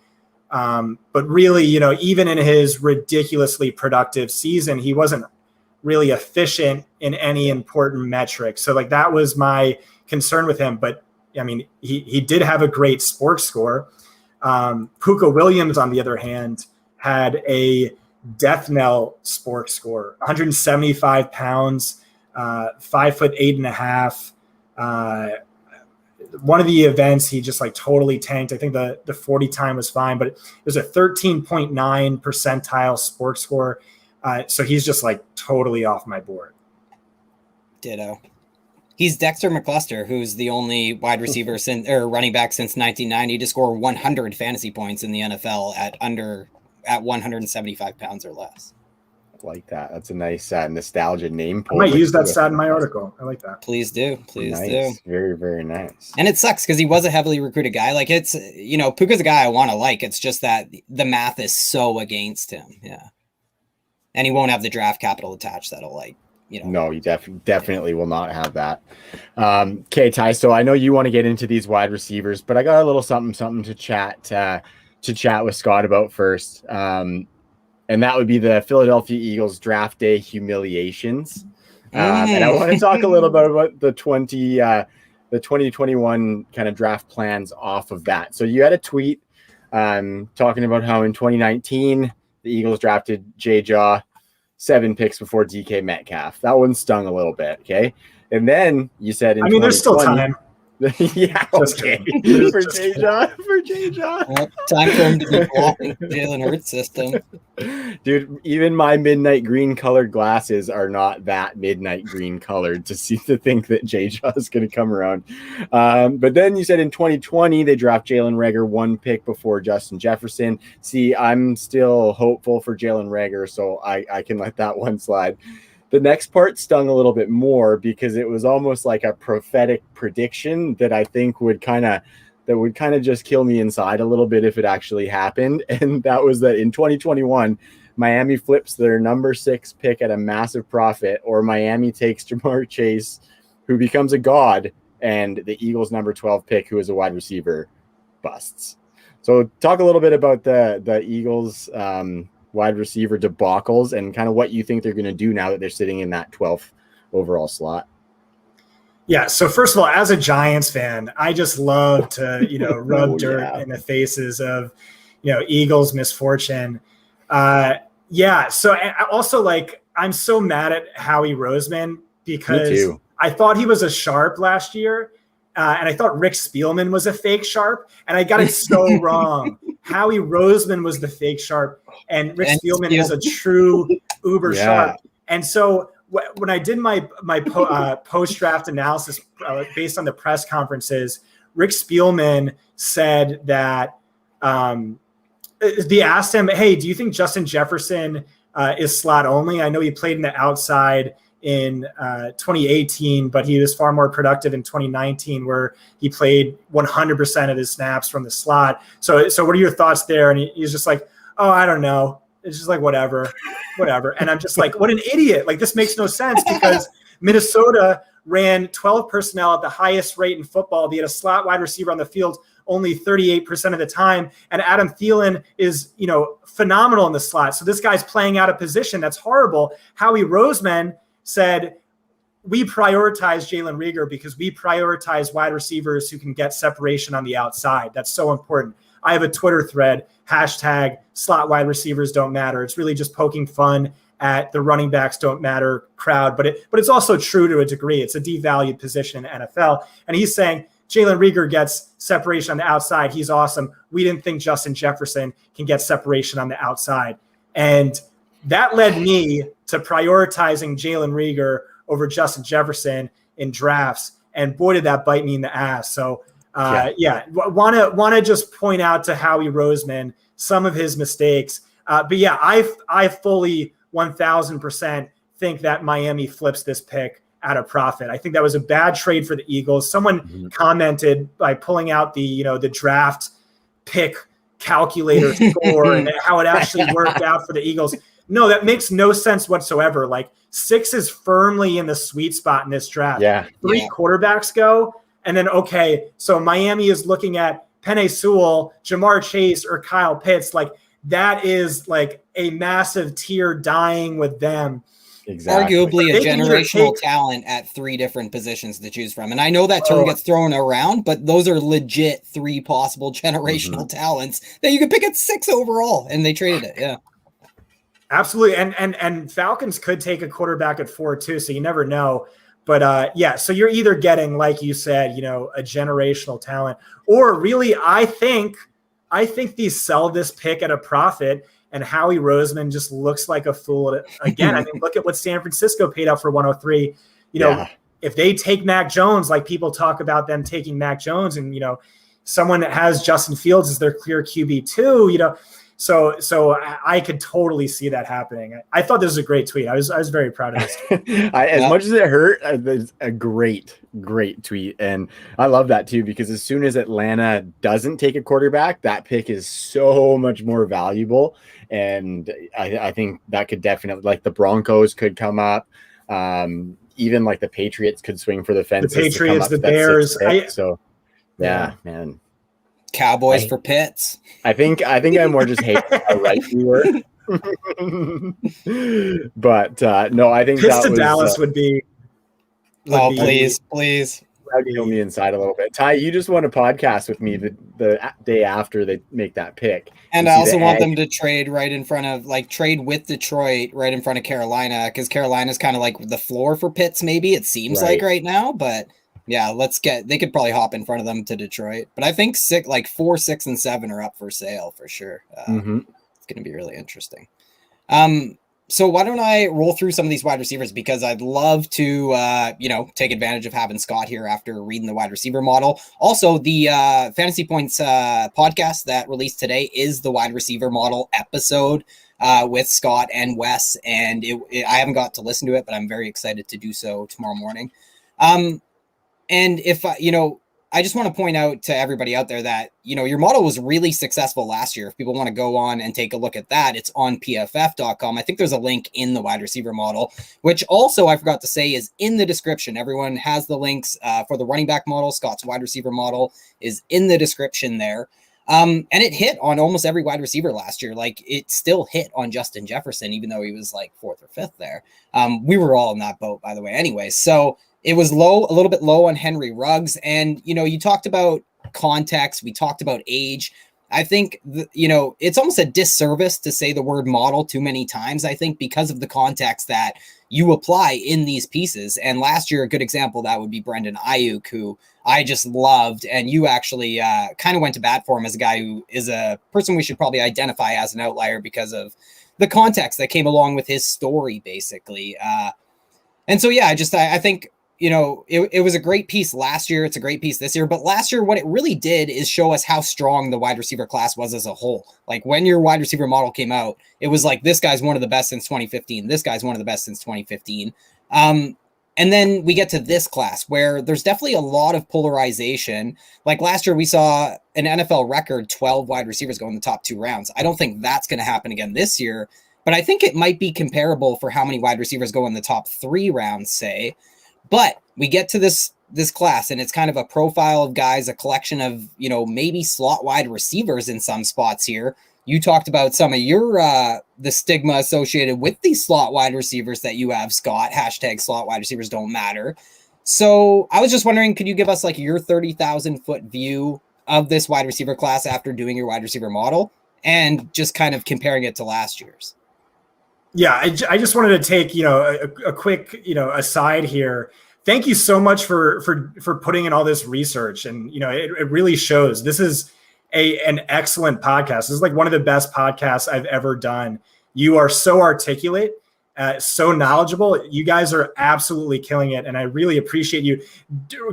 But really, even in his ridiculously productive season, he wasn't really efficient in any important metric. So that was my concern with him. But I mean, he did have a great sports score. Pooka Williams, on the other hand, had a death knell sports score, 175 pounds, 5'8.5". One of the events, he just totally tanked. I think the 40 time was fine, but it was a 13.9 percentile sports score. So he's just totally off my board. Ditto. He's Dexter McCluster, who's the only wide receiver or running back since 1990 to score 100 fantasy points in the NFL at 175 pounds or less. I like that. That's a nice nostalgia name. I might use that stat in my article. I like that. Please do. Please do. Very, very nice. And it sucks because he was a heavily recruited guy. It's, Pooka's a guy I want to like. It's just that the math is so against him. Yeah. And he won't have the draft capital attached that'll No, you definitely will not have that. Okay, Ty. So I know you want to get into these wide receivers, but I got a little something to chat with Scott about first, and that would be the Philadelphia Eagles draft day humiliations. And I want to talk a little bit about the 2021 kind of draft plans off of that. So you had a tweet talking about how in 2019 the Eagles drafted J-Jaw 7 picks before DK Metcalf. That one stung a little bit, okay? And then you said there's still time. Yeah, okay. For J-Jaw. Time for him to be blocking Jalen Hurts' system. Dude, even my midnight green colored glasses are not that midnight green colored to think that J-Jaw is going to come around. But then you said in 2020, they draft Jalen Reagor 1 pick before Justin Jefferson. See, I'm still hopeful for Jalen Reagor, so I can let that one slide. The next part stung a little bit more because it was almost like a prophetic prediction that I think would kind of just kill me inside a little bit if it actually happened. And that was that in 2021, Miami flips their number 6 pick at a massive profit, or Miami takes Jamar Chase, who becomes a god, and the Eagles number 12 pick, who is a wide receiver, busts. So talk a little bit about the Eagles wide receiver debacles and kind of what you think they're going to do now that they're sitting in that 12th overall slot. Yeah. So first of all, as a Giants fan, I just love to, rub dirt in the faces of, Eagles misfortune. So also I'm so mad at Howie Roseman because I thought he was a sharp last year. And I thought Rick Spielman was a fake sharp, and I got it so wrong. Howie Roseman was the fake sharp, and Rick Spielman is a true uber sharp. And so when I did my post-draft analysis based on the press conferences, Rick Spielman said that they asked him, hey, do you think Justin Jefferson is slot only? I know he played in the outside in 2018, but he was far more productive in 2019, where he played 100% of his snaps from the slot. So what are your thoughts there? And he's just like, oh, I don't know. It's just like, whatever. And I'm just like, what an idiot. Like, this makes no sense because Minnesota ran 12 personnel at the highest rate in football. They had a slot wide receiver on the field only 38% of the time. And Adam Thielen is, phenomenal in the slot. So this guy's playing out of position. That's horrible. Howie Roseman said, we prioritize Jalen Reagor because we prioritize wide receivers who can get separation on the outside. That's so important. I have a Twitter thread, hashtag slot wide receivers don't matter. It's really just poking fun at the running backs don't matter crowd, but it's also true to a degree. It's a devalued position in NFL. And he's saying Jalen Reagor gets separation on the outside. He's awesome. We didn't think Justin Jefferson can get separation on the outside. And that led me to prioritizing Jalen Reagor over Justin Jefferson in drafts, and boy, did that bite me in the ass. So, want to just point out to Howie Roseman some of his mistakes. But yeah, I fully 1,000% think that Miami flips this pick at a profit. I think that was a bad trade for the Eagles. Someone commented by pulling out the draft pick calculator score and how it actually worked out for the Eagles. No, that makes no sense whatsoever. Like, 6 is firmly in the sweet spot in this draft. Yeah. 3 quarterbacks go. And then, okay, so Miami is looking at Penei Sewell, Jamar Chase, or Kyle Pitts. Like, that is like a massive tier dying with them. Exactly. Arguably a generational talent at 3 different positions to choose from. And I know that term gets thrown around, but those are legit 3 possible generational talents that you could pick at 6 overall, and they traded it. Yeah. Absolutely. And Falcons could take a quarterback at 4 too, so you never know. But so you're either getting, like you said, a generational talent, or really, I think these sell this pick at a profit, and Howie Roseman just looks like a fool again. I mean, look at what San Francisco paid out for 103. If they take Mac Jones, like people talk about them taking Mac Jones, and someone that has Justin Fields as their clear QB2, So I could totally see that happening. I thought this was a great tweet. I was very proud of this tweet. As much as it hurt, it's a great tweet. And I love that too, because as soon as Atlanta doesn't take a quarterback, that pick is so much more valuable. And I think that could definitely, like, the Broncos could come up. Even like the Patriots could swing for the fences. The Patriots, the Bears. Man. Cowboys for Pitts. I think I more just hate how right we were. But no, I think Pitts that to Dallas would be. Please. That'd kill me inside a little bit. Ty, you just want a podcast with me the day after they make that pick. And I also want them to trade trade with Detroit right in front of Carolina, because Carolina's kind of like the floor for Pitts, maybe it seems like right now, but Yeah, they could probably hop in front of them to Detroit. But I think 4, 6, and 7 are up for sale for sure. It's going to be really interesting. So why don't I roll through some of these wide receivers, because I'd love to, take advantage of having Scott here after reading the wide receiver model. Also, the Fantasy Points podcast that released today is the wide receiver model episode with Scott and Wes, and I haven't got to listen to it, but I'm very excited to do so tomorrow morning. And if I just want to point out to everybody out there that, your model was really successful last year. If people want to go on and take a look at that, it's on pff.com. I think there's a link in the wide receiver model, which also I forgot to say is in the description. Everyone has the links for the running back model. Scott's wide receiver model is in the description there. And it hit on almost every wide receiver last year. Like, it still hit on Justin Jefferson, even though he was like 4th or 5th there. We were all in that boat, by the way, anyway. So it was a little bit low on Henry Ruggs. And, you talked about context. We talked about age. I think, it's almost a disservice to say the word model too many times, I think, because of the context that you apply in these pieces. And last year, a good example, that would be Brendan Ayuk, who I just loved. And you actually kind of went to bat for him as a guy who is a person we should probably identify as an outlier because of the context that came along with his story, basically. And so, yeah, I think, it was a great piece last year. It's a great piece this year. But last year, what it really did is show us how strong the wide receiver class was as a whole. Like, when your wide receiver model came out, it was like, this guy's one of the best since 2015. This guy's one of the best since 2015. And then we get to this class where there's definitely a lot of polarization. Like last year, we saw an NFL record 12 wide receivers go in the top 2 rounds. I don't think that's going to happen again this year. But I think it might be comparable for how many wide receivers go in the top 3 rounds, say. But we get to this class, and it's kind of a profile of guys, a collection of, maybe slot wide receivers in some spots here. You talked about some of your the stigma associated with these slot wide receivers that you have, Scott. # slot wide receivers don't matter. So I was just wondering, could you give us like your 30,000-foot view of this wide receiver class after doing your wide receiver model and just kind of comparing it to last year's? Yeah, I just wanted to take, a quick, aside here. Thank you so much for putting in all this research. And, it really shows. This is an excellent podcast. This is like one of the best podcasts I've ever done. You are so articulate, so knowledgeable. You guys are absolutely killing it. And I really appreciate you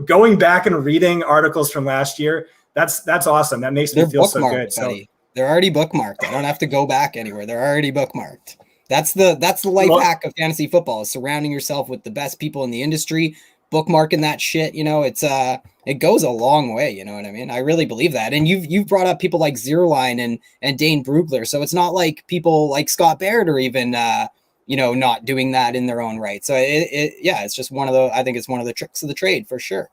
going back and reading articles from last year. That's awesome. That makes me feel so good. Buddy. So they're already bookmarked. I don't have to go back anywhere. They're already bookmarked. That's the life hack of fantasy football, is surrounding yourself with the best people in the industry, bookmarking that shit. It goes a long way. You know what I mean? I really believe that. And you've brought up people like Zierlein and Dane Brugler. So it's not like people like Scott Barrett are even, not doing that in their own right. So it's just I think it's one of the tricks of the trade for sure.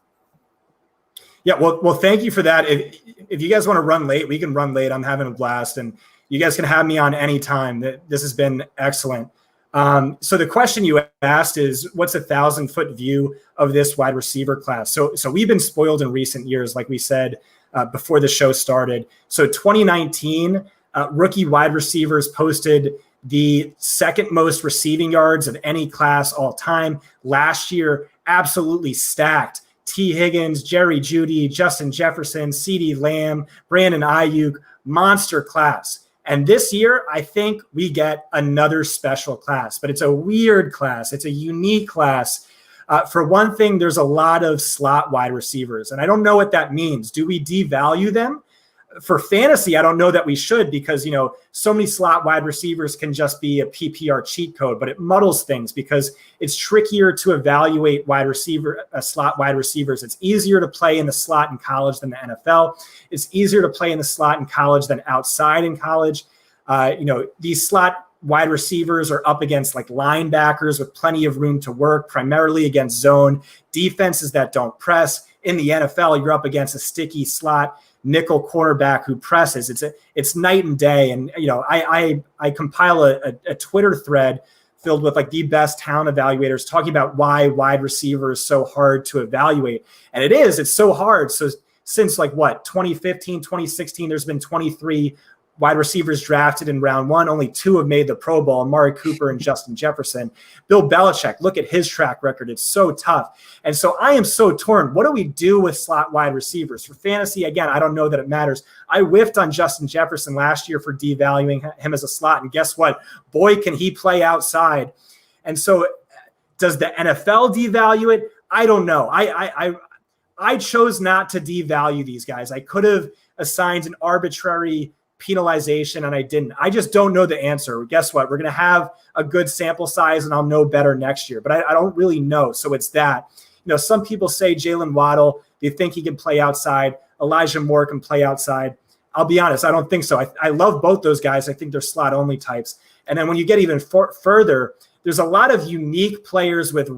Yeah. Well, thank you for that. If you guys want to run late, we can run late. I'm having a blast, and you guys can have me on anytime. This has been excellent. So the question you asked is, what's a 1,000-foot view of this wide receiver class? So we've been spoiled in recent years, like we said before the show started. So 2019, rookie wide receivers posted the second most receiving yards of any class all time. Last year, absolutely stacked. T. Higgins, Jerry Jeudy, Justin Jefferson, CeeDee Lamb, Brandon Ayuk, monster class. And this year, I think we get another special class, but it's a weird class. It's a unique class. For one thing, there's a lot of slot wide receivers, and I don't know what that means. Do we devalue them? For fantasy, I don't know that we should, because, so many slot wide receivers can just be a PPR cheat code, but it muddles things because it's trickier to evaluate slot wide receivers. It's easier to play in the slot in college than the NFL. It's easier to play in the slot in college than outside in college. These slot wide receivers are up against like linebackers with plenty of room to work, primarily against zone defenses that don't press. In the NFL, you're up against a sticky slot nickel cornerback who presses. It's night and day. And, I compile a Twitter thread filled with like the best talent evaluators talking about why wide receiver is so hard to evaluate. And it's so hard. So since 2015, 2016, there's been 23 wide receivers drafted in round 1, only 2 have made the Pro Bowl, Amari Cooper and Justin Jefferson. Bill Belichick, look at his track record. It's so tough. And so I am so torn. What do we do with slot wide receivers? For fantasy, again, I don't know that it matters. I whiffed on Justin Jefferson last year for devaluing him as a slot. And guess what? Boy, can he play outside. And so does the NFL devalue it? I don't know. I chose not to devalue these guys. I could have assigned an arbitrary penalization and I didn't. I just don't know the answer. Guess what? We're going to have a good sample size and I'll know better next year, but I don't really know. So it's that, some people say Jaylon Waddle, they think he can play outside. Elijah Moore can play outside. I'll be honest. I don't think so. I love both those guys. I think they're slot only types. And then when you get even further, there's a lot of unique players with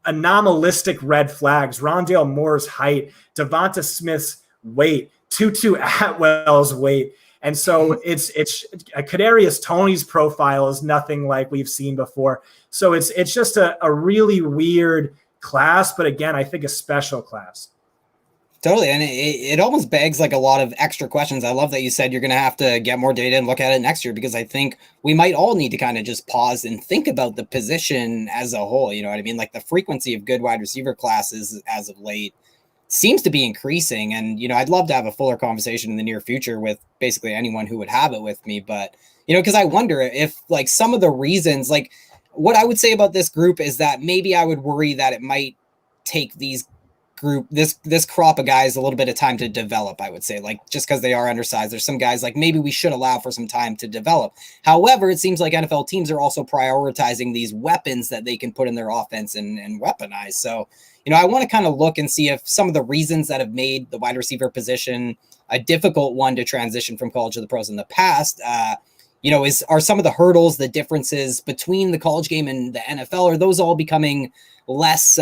anomalistic red flags. Rondale Moore's height, DeVonta Smith's weight, Tutu Atwell's weight. And so it's Kadarius Toney's profile is nothing like we've seen before. So it's just a really weird class, but again, I think a special class. Totally. And it almost begs like a lot of extra questions. I love that you said you're going to have to get more data and look at it next year, because I think we might all need to kind of just pause and think about the position as a whole. You know what I mean? Like the frequency of good wide receiver classes as of late seems to be increasing. And, I'd love to have a fuller conversation in the near future with basically anyone who would have it with me. But, because I wonder if like some of the reasons, like what I would say about this group is that maybe I would worry that it might take this crop of guys a little bit of time to develop. I would say, like, just because they are undersized, there's some guys like maybe we should allow for some time to develop. However, it seems like NFL teams are also prioritizing these weapons that they can put in their offense and weaponize. So, I want to kind of look and see if some of the reasons that have made the wide receiver position a difficult one to transition from college to the pros in the past, are some of the hurdles, the differences between the college game and the NFL, are those all becoming less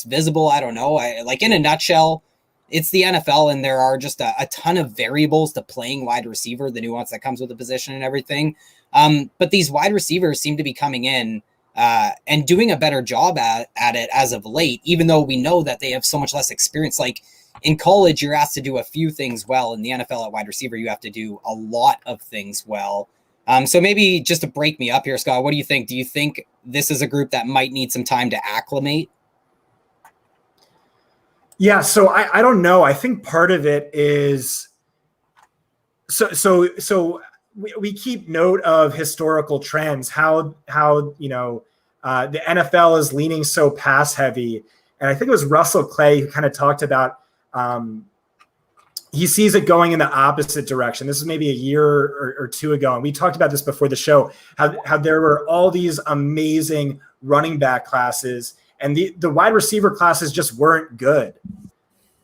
visible? I don't know. Like in a nutshell, it's the NFL and there are just a ton of variables to playing wide receiver, the nuance that comes with the position and everything. But these wide receivers seem to be coming in and doing a better job at it as of late, even though we know that they have so much less experience. Like in college, you're asked to do a few things well. In the NFL at wide receiver, you have to do a lot of things well. So maybe just to break me up here, Scott, what do you think? Do you think this is a group that might need some time to acclimate? Yeah, so I don't know. I think part of it is so we keep note of historical trends, how the NFL is leaning so pass heavy. And I think it was Russell Clay who kind of talked about he sees it going in the opposite direction. This is maybe a year or two ago. And we talked about this before the show, how there were all these amazing running back classes and the wide receiver classes just weren't good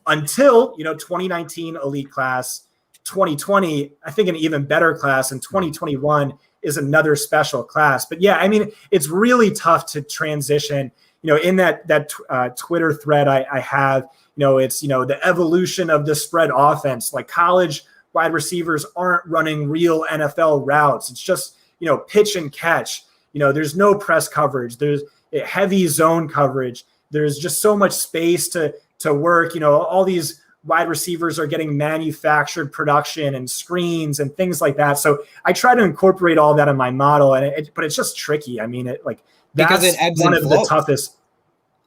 until, 2019 elite class, 2020, I think an even better class, and 2021 is another special class. But yeah, I mean, it's really tough to transition, in that Twitter thread I have, it's, the evolution of the spread offense. Like college wide receivers aren't running real NFL routes. It's just, pitch and catch. There's no press coverage. There's heavy zone coverage. There's just so much space to work. All these wide receivers are getting manufactured production and screens and things like that. So I try to incorporate all that in my model, but it's just tricky. I mean, because it ebbs one and of flows. The toughest.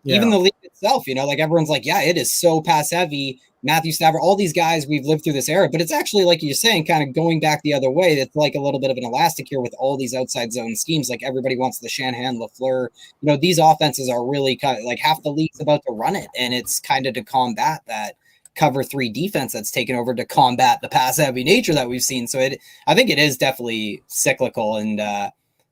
Even the league itself, like everyone's like, yeah, it is so pass heavy. Matthew Stafford, all these guys, we've lived through this era, but it's actually, like you're saying, kind of going back the other way. It's like a little bit of an elastic here with all these outside zone schemes. Like everybody wants the Shanahan, LaFleur. These offenses are really kind of like half the league's about to run it. And it's kind of to combat that cover 3 defense that's taken over to combat the pass heavy nature that we've seen. So I think it is definitely cyclical. And,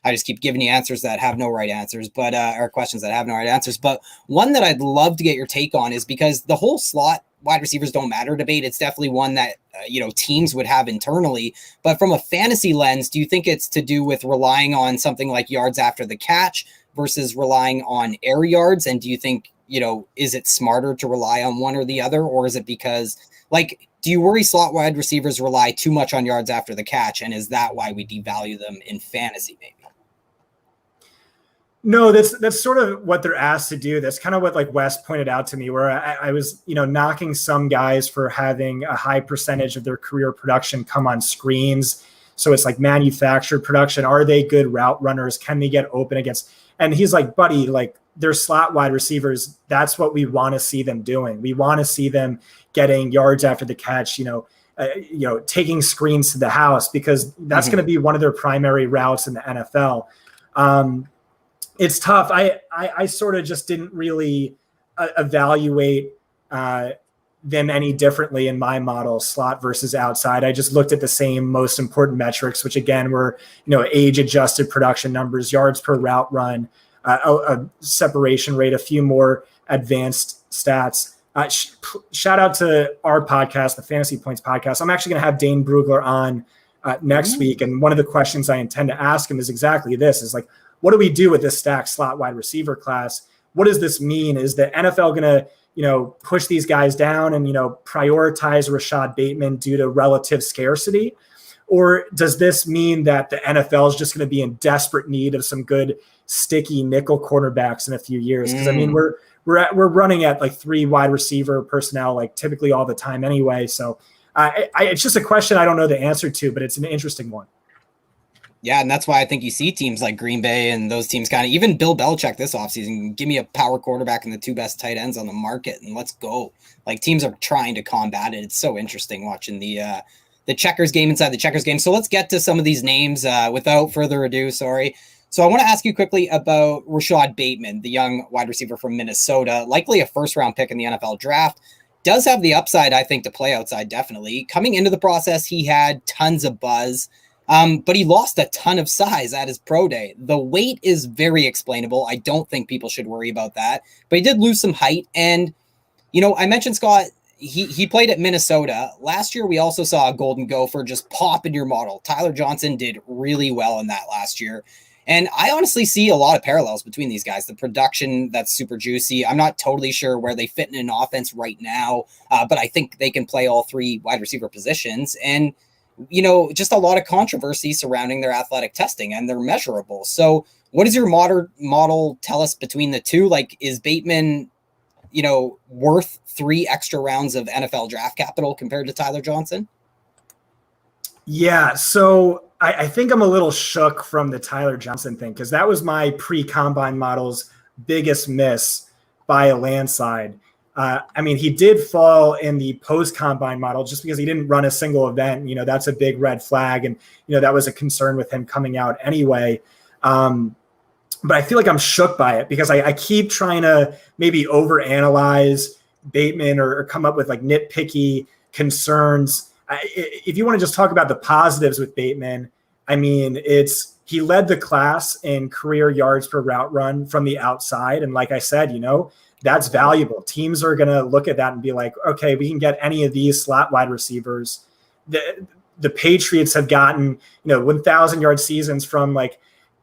I just keep giving you answers that have no right answers, or questions that have no right answers. But one that I'd love to get your take on is because the whole slot wide receivers don't matter debate. It's definitely one that, teams would have internally. But from a fantasy lens, do you think it's to do with relying on something like yards after the catch versus relying on air yards? And do you think, is it smarter to rely on one or the other? Or is it because, do you worry slot wide receivers rely too much on yards after the catch? And is that why we devalue them in fantasy maybe? No, that's sort of what they're asked to do. That's kind of what like Wes pointed out to me, where I was, knocking some guys for having a high percentage of their career production come on screens. So it's like manufactured production. Are they good route runners? Can they get open against? And he's like, buddy, like they're slot wide receivers. That's what we want to see them doing. We want to see them getting yards after the catch, taking screens to the house, because that's going to be one of their primary routes in the NFL. It's tough. I sort of just didn't really evaluate them any differently in my model, slot versus outside. I just looked at the same most important metrics, which again were, age adjusted production numbers, yards per route run, a separation rate, a few more advanced stats. Shout out to our podcast, the Fantasy Points podcast. I'm actually going to have Dane Brugler on next week. And one of the questions I intend to ask him is exactly this, is like, what do we do with this stacked slot wide receiver class? What does this mean? Is the NFL going to, push these guys down and, prioritize Rashod Bateman due to relative scarcity? Or does this mean that the NFL is just going to be in desperate need of some good sticky nickel cornerbacks in a few years? Because I mean, we're running at like 3 wide receiver personnel, like typically all the time anyway. So it's just a question I don't know the answer to, but it's an interesting one. Yeah, and that's why I think you see teams like Green Bay and those teams kind of, even Bill Belichick this offseason, give me a power quarterback and the 2 best tight ends on the market and let's go. Like teams are trying to combat it. It's so interesting watching the checkers game inside the checkers game. So let's get to some of these names without further ado. Sorry. So I want to ask you quickly about Rashod Bateman, the young wide receiver from Minnesota, likely a first-round pick in the NFL draft. Does have the upside, I think, to play outside, definitely. Coming into the process, he had tons of buzz. But he lost a ton of size at his pro day. The weight is very explainable. I don't think people should worry about that. But he did lose some height. And, I mentioned Scott, he played at Minnesota. Last year, we also saw a Golden Gopher just pop in your model. Tyler Johnson did really well in that last year. And I honestly see a lot of parallels between these guys. The production, that's super juicy. I'm not totally sure where they fit in an offense right now, but I think they can play all 3 wide receiver positions. And just a lot of controversy surrounding their athletic testing, and they're measurable. So what does your model tell us between the two? Like, is Bateman, worth 3 extra rounds of NFL draft capital compared to Tyler Johnson? Yeah. So I think I'm a little shook from the Tyler Johnson thing, because that was my pre-combine model's biggest miss by a landslide. He did fall in the post-combine model just because he didn't run a single event. That's a big red flag. And, that was a concern with him coming out anyway. But I feel like I'm shook by it because I keep trying to maybe overanalyze Bateman or come up with like nitpicky concerns. If you want to just talk about the positives with Bateman, he led the class in career yards per route run from the outside. And like I said, that's valuable. Teams are going to look at that and be like, okay, we can get any of these slot wide receivers. The Patriots have gotten, 1,000-yard seasons from like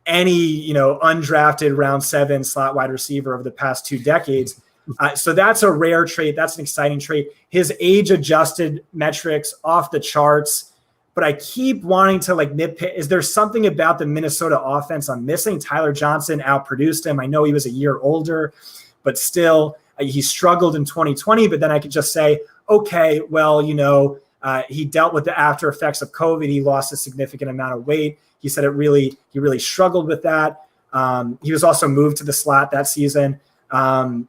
any, undrafted round 7 slot wide receiver over the past 2 decades. So that's a rare trait. That's an exciting trait. His age-adjusted metrics off the charts. But I keep wanting to like nitpick. Is there something about the Minnesota offense I'm missing? Tyler Johnson outproduced him. I know he was a year older, but still he struggled in 2020. But then I could just say, okay, well, he dealt with the after effects of COVID. He lost a significant amount of weight. He said he really struggled with that. He was also moved to the slot that season. I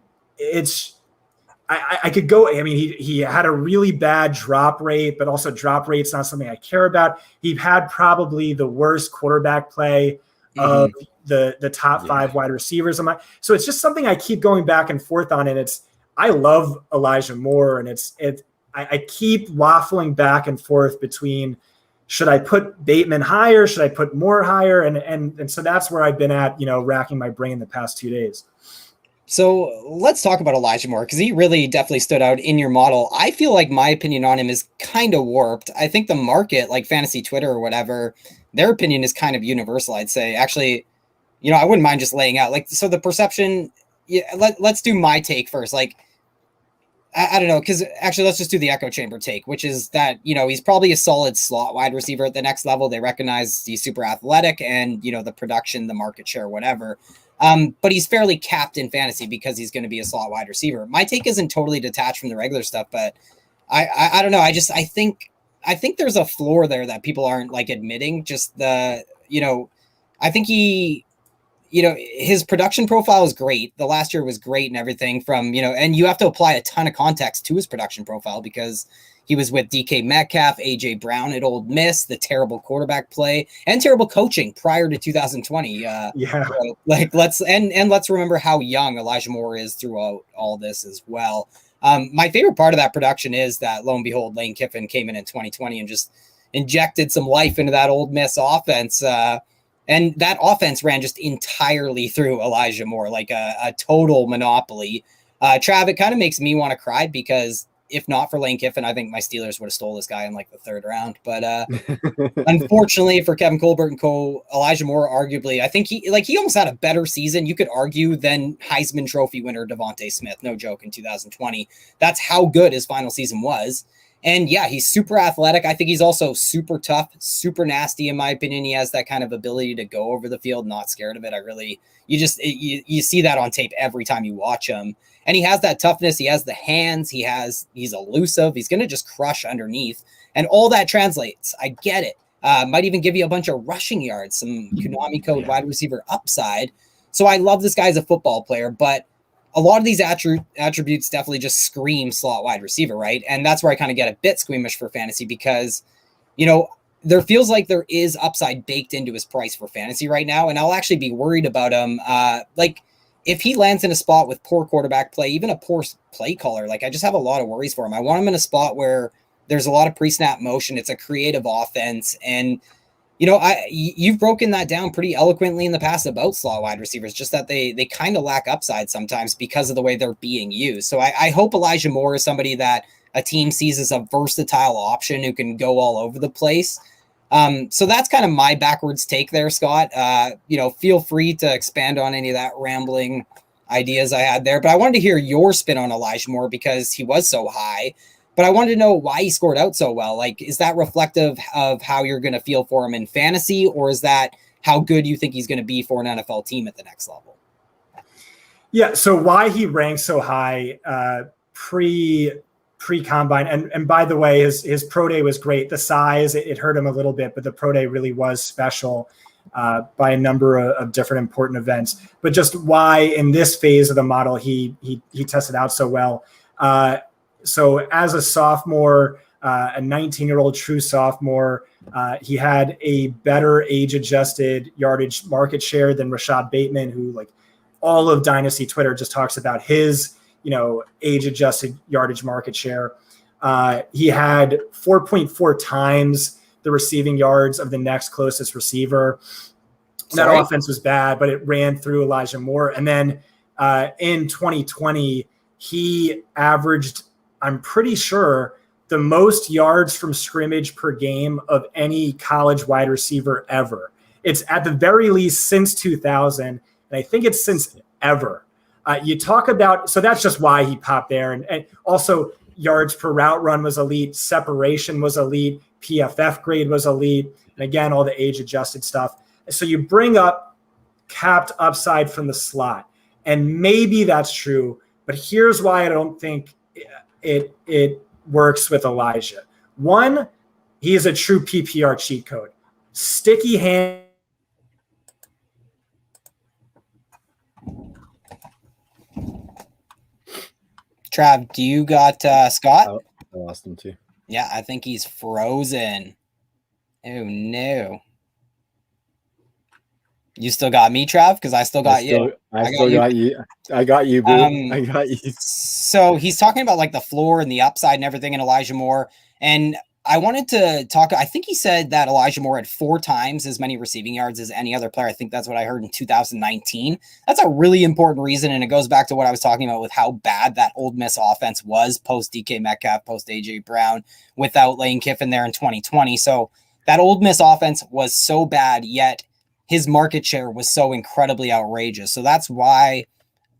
could go. He had a really bad drop rate, but also drop rate's not something I care about. He had probably the worst quarterback play of the top 5 wide receivers. So it's just something I keep going back and forth on. And I love Elijah Moore, and I keep waffling back and forth between, should I put Bateman higher? Should I put Moore higher? And so that's where I've been at, racking my brain the past 2 days. So let's talk about Elijah Moore, because he really definitely stood out in your model. I feel like my opinion on him is kind of warped. I think the market, like Fantasy Twitter or whatever, their opinion is kind of universal, I'd say. Actually, I wouldn't mind just laying out. Like, so the perception, let's do my take first. Like, I don't know, because actually let's just do the echo chamber take, which is that, he's probably a solid slot wide receiver at the next level. They recognize he's super athletic and, the production, the market share, whatever. But he's fairly capped in fantasy because he's going to be a slot wide receiver. My take isn't totally detached from the regular stuff, but I don't know. I think there's a floor there that people aren't like admitting. Just I think his production profile is great. The last year was great and everything from, and you have to apply a ton of context to his production profile because he was with DK Metcalf, AJ Brown at Ole Miss, the terrible quarterback play and terrible coaching prior to 2020. So, let's remember how young Elijah Moore is throughout all this as well. My favorite part of that production is that lo and behold, Lane Kiffin came in 2020 and just injected some life into that Ole Miss offense. And that offense ran just entirely through Elijah Moore, like a total monopoly. Trav, it kind of makes me want to cry because if not for Lane Kiffin, I think my Steelers would have stole this guy in like the third round. But unfortunately for Kevin Colbert and co, Elijah Moore, arguably, I think he almost had a better season, you could argue, than Heisman Trophy winner DeVonta Smith. No joke, in 2020. That's how good his final season was. And yeah, he's super athletic. I think he's also super tough, super nasty, in my opinion. He has that kind of ability to go over the field, not scared of it. You see that on tape every time you watch him. And he has that toughness. He has the hands. He's elusive. He's going to just crush underneath. And all that translates. I get it. Might even give you a bunch of rushing yards, some Konami code wide receiver upside. So I love this guy as a football player, but a lot of these attributes definitely just scream slot wide receiver, right? And that's where I kind of get a bit squeamish for fantasy because, there feels like there is upside baked into his price for fantasy right now. And I'll actually be worried about him. If he lands in a spot with poor quarterback play, even a poor play caller, I just have a lot of worries for him. I want him in a spot where there's a lot of pre-snap motion. It's a creative offense. And, you've broken that down pretty eloquently in the past about slot wide receivers, just that they kind of lack upside sometimes because of the way they're being used. So I hope Elijah Moore is somebody that a team sees as a versatile option who can go all over the place. So that's kind of my backwards take there, Scott. Feel free to expand on any of that rambling ideas I had there, but I wanted to hear your spin on Elijah Moore because he was so high, but I wanted to know why he scored out so well. Is that reflective of how you're going to feel for him in fantasy, or is that how good you think he's going to be for an NFL team at the next level? Yeah. So why he ranks so high, pre-combine. And by the way, his pro day was great. The size, it hurt him a little bit, but the pro day really was special by a number of different important events. But just why in this phase of the model, he tested out so well. So as a sophomore, a 19-year-old true sophomore, he had a better age-adjusted yardage market share than Rashod Bateman, who all of Dynasty Twitter just talks about his age-adjusted yardage market share. He had 4.4 times the receiving yards of the next closest receiver. That offense was bad, but it ran through Elijah Moore. And then in 2020, he averaged, I'm pretty sure, the most yards from scrimmage per game of any college wide receiver ever. It's at the very least since 2000, and I think it's since ever. You talk about, so that's just why he popped there. And also yards per route run was elite. Separation was elite. PFF grade was elite. And again, all the age adjusted stuff. So you bring up capped upside from the slot, and maybe that's true, but here's why I don't think it works with Elijah. One, he is a true PPR cheat code. Sticky hand. Trav, do you got Scott? I lost him too. Yeah, I think he's frozen. Oh no. You still got me, Trav? Because I still got you. I still got you. I got you, boo. I got you. So he's talking about the floor and the upside and everything in Elijah Moore. And I wanted to talk, I think he said that Elijah Moore had 4 times as many receiving yards as any other player. I think that's what I heard in 2019. That's a really important reason. And it goes back to what I was talking about with how bad that Ole Miss offense was post DK Metcalf, post AJ Brown, without Lane Kiffin there in 2020. So that Ole Miss offense was so bad, yet his market share was so incredibly outrageous. So that's why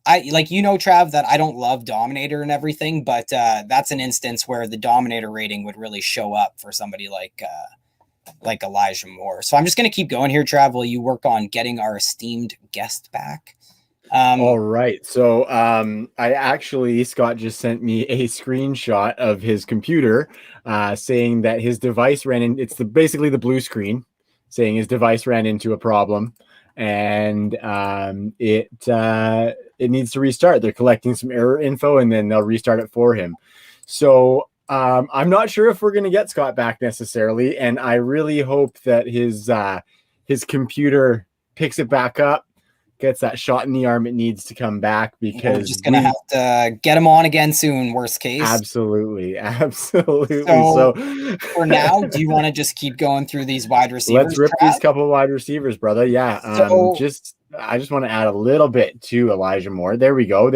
Trav, that I don't love Dominator and everything, but that's an instance where the Dominator rating would really show up for somebody like Elijah Moore. So I'm just going to keep going here, Trav, while you work on getting our esteemed guest back. All right. So Scott just sent me a screenshot of his computer saying that his device it's basically the blue screen saying his device ran into a problem and it needs to restart. They're collecting some error info and then they'll restart it for him. So I'm not sure if we're going to get Scott back necessarily. And I really hope that his computer picks it back up, gets that shot in the arm it needs to come back, because we're just gonna have to get him on again soon, worst case. Absolutely. So for now, do you want to just keep going through these wide receivers? Let's rip these couple wide receivers, brother. Yeah. I just want to add a little bit to Elijah Moore. There we go.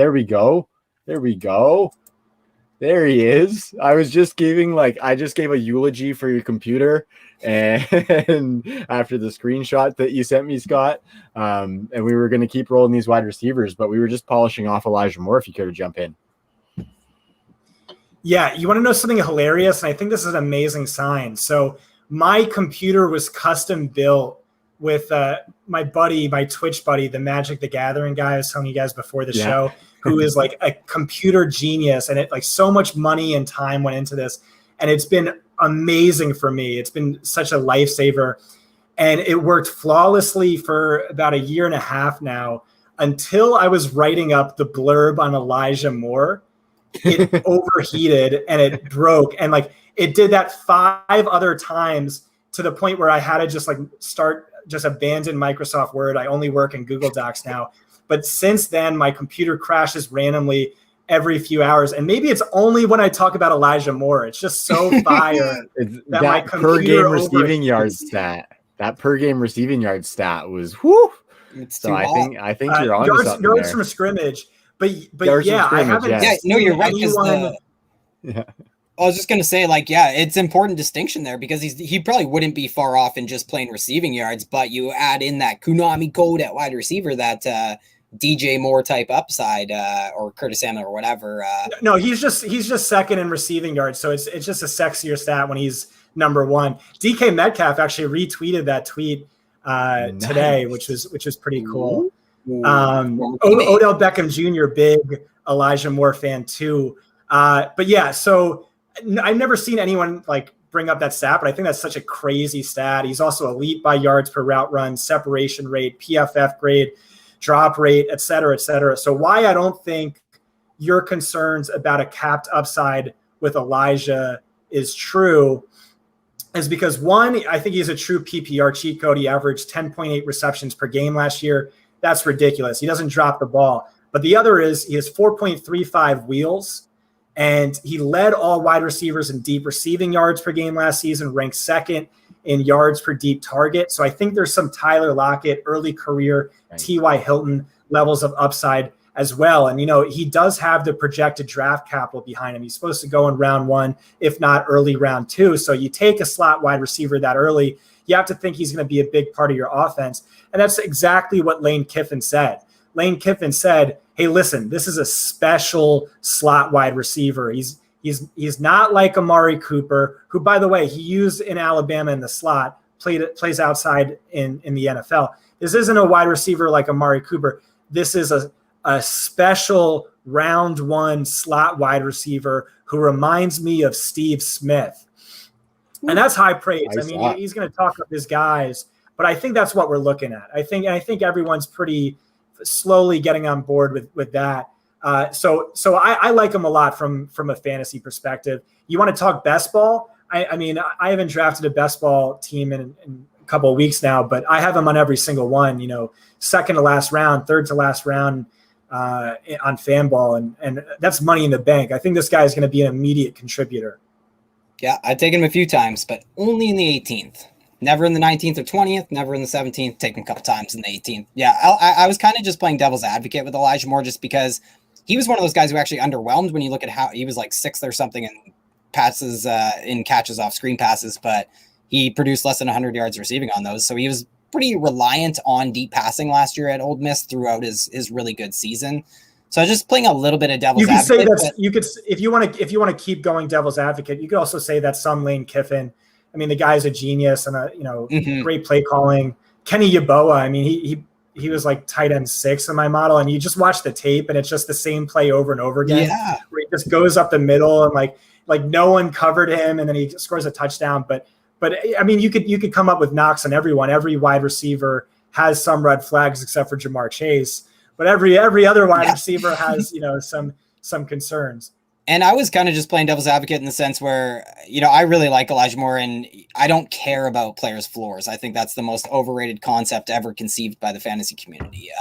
There he is. I just gave a eulogy for your computer and after the screenshot that you sent me, Scott, and we were going to keep rolling these wide receivers, but we were just polishing off Elijah Moore if you could jump in. Yeah. You want to know something hilarious? And I think this is an amazing sign. So my computer was custom built with my Twitch buddy, the Magic the Gathering guy I was telling you guys before the show, who is like a computer genius, and so much money and time went into this, and it's been amazing for me. It's been such a lifesaver, and it worked flawlessly for about a year and a half now, until I was writing up the blurb on Elijah Moore. It overheated and it broke, and it did that 5 other times, to the point where I had to just abandon Microsoft Word. I only work in Google Docs now. But since then, my computer crashes randomly every few hours. And maybe it's only when I talk about Elijah Moore. It's just so fire that my computer per game receiving yard stat. That per game receiving yard stat was whoo. So I think you're on yards from scrimmage. But yeah, I haven't. Yeah, no, you're right. I was just going to say, it's important distinction there, because he probably wouldn't be far off in just plain receiving yards, but you add in that Konami code at wide receiver, that DJ Moore type upside, or Curtis Samuel or whatever. No, he's just second in receiving yards, so it's just a sexier stat when he's number one. DK Metcalf actually retweeted that tweet today, which was pretty cool. Odell Beckham Jr., big Elijah Moore fan too. But yeah, so I've never seen anyone bring up that stat, but I think that's such a crazy stat. He's also elite by yards per route run, separation rate, PFF grade, drop rate, et cetera, et cetera. So why I don't think your concerns about a capped upside with Elijah is true is because, one, I think he's a true PPR cheat code. He averaged 10.8 receptions per game last year. That's ridiculous. He doesn't drop the ball. But the other is he has 4.35 wheels. And he led all wide receivers in deep receiving yards per game last season, ranked second in yards per deep target. So I think there's some Tyler Lockett, early career, T.Y. Hilton levels of upside as well. And, he does have the projected draft capital behind him. He's supposed to go in round 1, if not early round 2. So you take a slot wide receiver that early, you have to think he's going to be a big part of your offense. And that's exactly what Lane Kiffin said. Lane Kiffin said, hey, listen, this is a special slot wide receiver. He's not like Amari Cooper, who, by the way, he used in Alabama in the slot, plays outside in the NFL. This isn't a wide receiver like Amari Cooper. This is a special round 1 slot wide receiver who reminds me of Steve Smith. And that's high praise. He's going to talk up his guys, but I think that's what we're looking at. I think everyone's pretty slowly getting on board with that. So I like him a lot from a fantasy perspective. You want to talk best ball? I haven't drafted a best ball team in a couple of weeks now, but I have him on every single one, second to last round, third to last round on Fanball. And that's money in the bank. I think this guy is going to be an immediate contributor. Yeah, I've taken him a few times, but only in the 18th. Never in the 19th or 20th, never in the 17th, taken a couple times in the 18th. Yeah, I was kind of just playing devil's advocate with Elijah Moore, just because he was one of those guys who actually underwhelmed when you look at how he was 6th or something in passes, in catches off screen passes, but he produced less than 100 yards receiving on those. So he was pretty reliant on deep passing last year at Ole Miss throughout his really good season. So I was just playing a little bit of devil's advocate. If you want to keep going devil's advocate, you could also say that's some Lane Kiffin. The guy's a genius and great play calling. Kenny Yeboah. he was like tight end 6 in my model, and you just watch the tape and it's just the same play over and over again. Yeah. Where he just goes up the middle and like no one covered him, and then he scores a touchdown. But I mean, you could come up with knocks on everyone. Every wide receiver has some red flags except for Jamar Chase, but every other wide receiver has, some concerns. And I was kind of just playing devil's advocate in the sense where, I really like Elijah Moore, and I don't care about players' floors. I think that's the most overrated concept ever conceived by the fantasy community.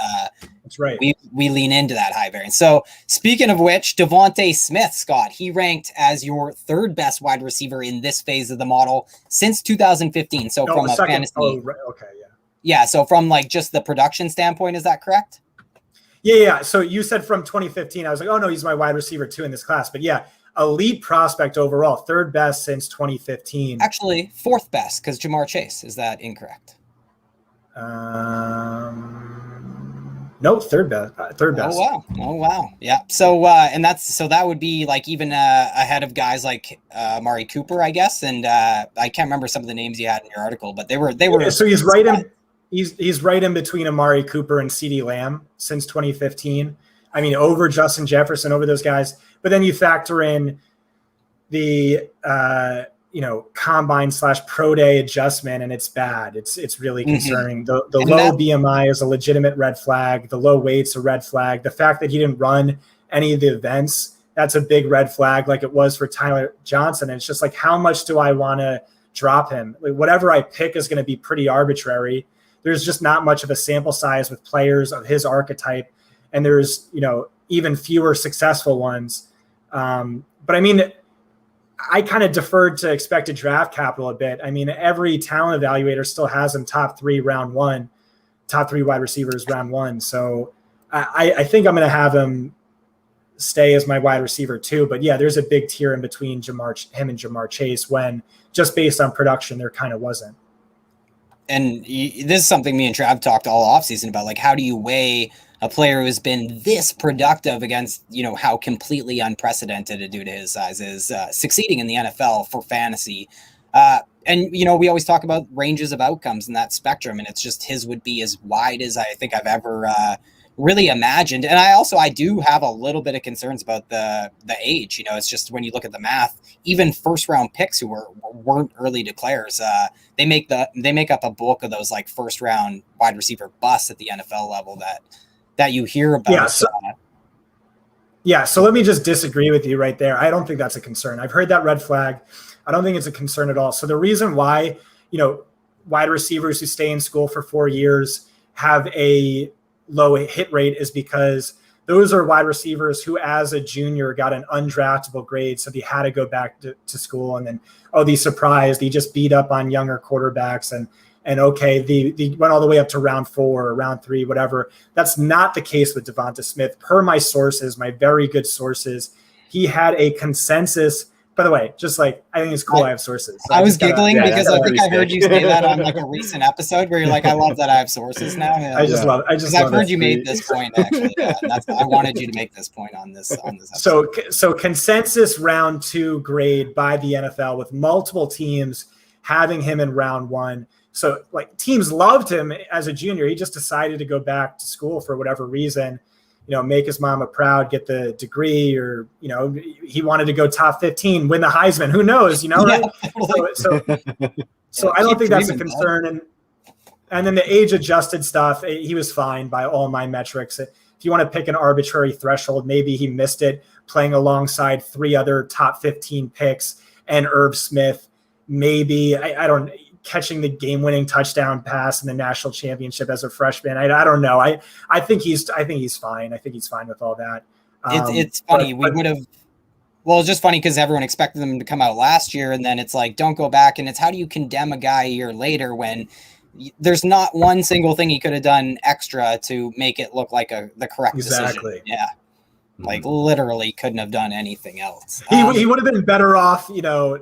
That's right. We lean into that high variance. So speaking of which, DeVonta Smith, Scott, he ranked as your 3rd best wide receiver in this phase of the model since 2015. So from a fantasy. Oh, right. Okay. Yeah. Yeah. So from like just the production standpoint, is that correct? Yeah. So you said from 2015, I was like, oh no, he's my wide receiver 2 in this class. But yeah, elite prospect overall, 3rd best since 2015. Actually, 4th best because Jamar Chase. Is that incorrect? No, 3rd best. 3rd best. Oh wow. Yeah. So that would be like even ahead of guys like Amari Cooper, I guess. And I can't remember some of the names you had in your article, but they were. Yeah, so he's right in. He's right in between Amari Cooper and CeeDee Lamb since 2015. I mean, over Justin Jefferson, over those guys. But then you factor in the combine / pro day adjustment, and it's bad. It's really concerning. The low BMI is a legitimate red flag. The low weight's a red flag. The fact that he didn't run any of the events, that's a big red flag, like it was for Tyler Johnson. And it's just like, how much do I want to drop him? Like, whatever I pick is going to be pretty arbitrary. There's just not much of a sample size with players of his archetype, and there's even fewer successful ones. But I mean, I kind of deferred to expected draft capital a bit. I mean, every talent evaluator still has him top 3 round 1, top 3 wide receivers round 1. So I think I'm going to have him stay as my wide receiver 2. But yeah, there's a big tier in between him and Jamar Chase, when just based on production, there kind of wasn't. And this is something me and Trav talked all offseason about, like, how do you weigh a player who's been this productive against, how completely unprecedented a dude to his size is succeeding in the NFL for fantasy. And, we always talk about ranges of outcomes in that spectrum, and it's just his would be as wide as I think I've ever really imagined. And I do have a little bit of concerns about the age. It's just when you look at the math, even 1st round picks who weren't early declares, they make up a bulk of those like 1st round wide receiver busts at the NFL level that you hear about. So let me just disagree with you right there. I don't think that's a concern. I've heard that red flag. I don't think it's a concern at all. So the reason why, wide receivers who stay in school for 4 years have a low hit rate is because those are wide receivers who, as a junior, got an undraftable grade. So they had to go back to school, and then, they surprised. He just beat up on younger quarterbacks, and okay, they went all the way up to round 4 or round 3, whatever. That's not the case with DeVonta Smith. Per my sources, my very good sources, he had a consensus. By the way, just like, I think it's cool I have sources. So I was giggling because I think I heard you say that on like a recent episode where you're like, I love that I have sources now. I just love it. I've heard you made this point, actually. Yeah, I wanted you to make this point on this episode. So consensus round 2 grade by the NFL, with multiple teams having him in round 1. So like, teams loved him as a junior. He just decided to go back to school for whatever reason. Make his mama proud, get the degree, or, he wanted to go top 15, win the Heisman. Who knows, right? So I don't think that's a concern. And then the age adjusted stuff, he was fine by all my metrics. If you want to pick an arbitrary threshold, maybe he missed it playing alongside 3 other top 15 picks and Irv Smith. Maybe, I don't catching the game-winning touchdown pass in the national championship as a freshman. I don't know. I think he's fine. I think he's fine with all that. It's funny. It's just funny because everyone expected them to come out last year, and then it's like, don't go back. And it's, how do you condemn a guy a year later when there's not one single thing he could have done extra to make it look like the correct decision? Yeah. Like, literally couldn't have done anything else. He would have been better off,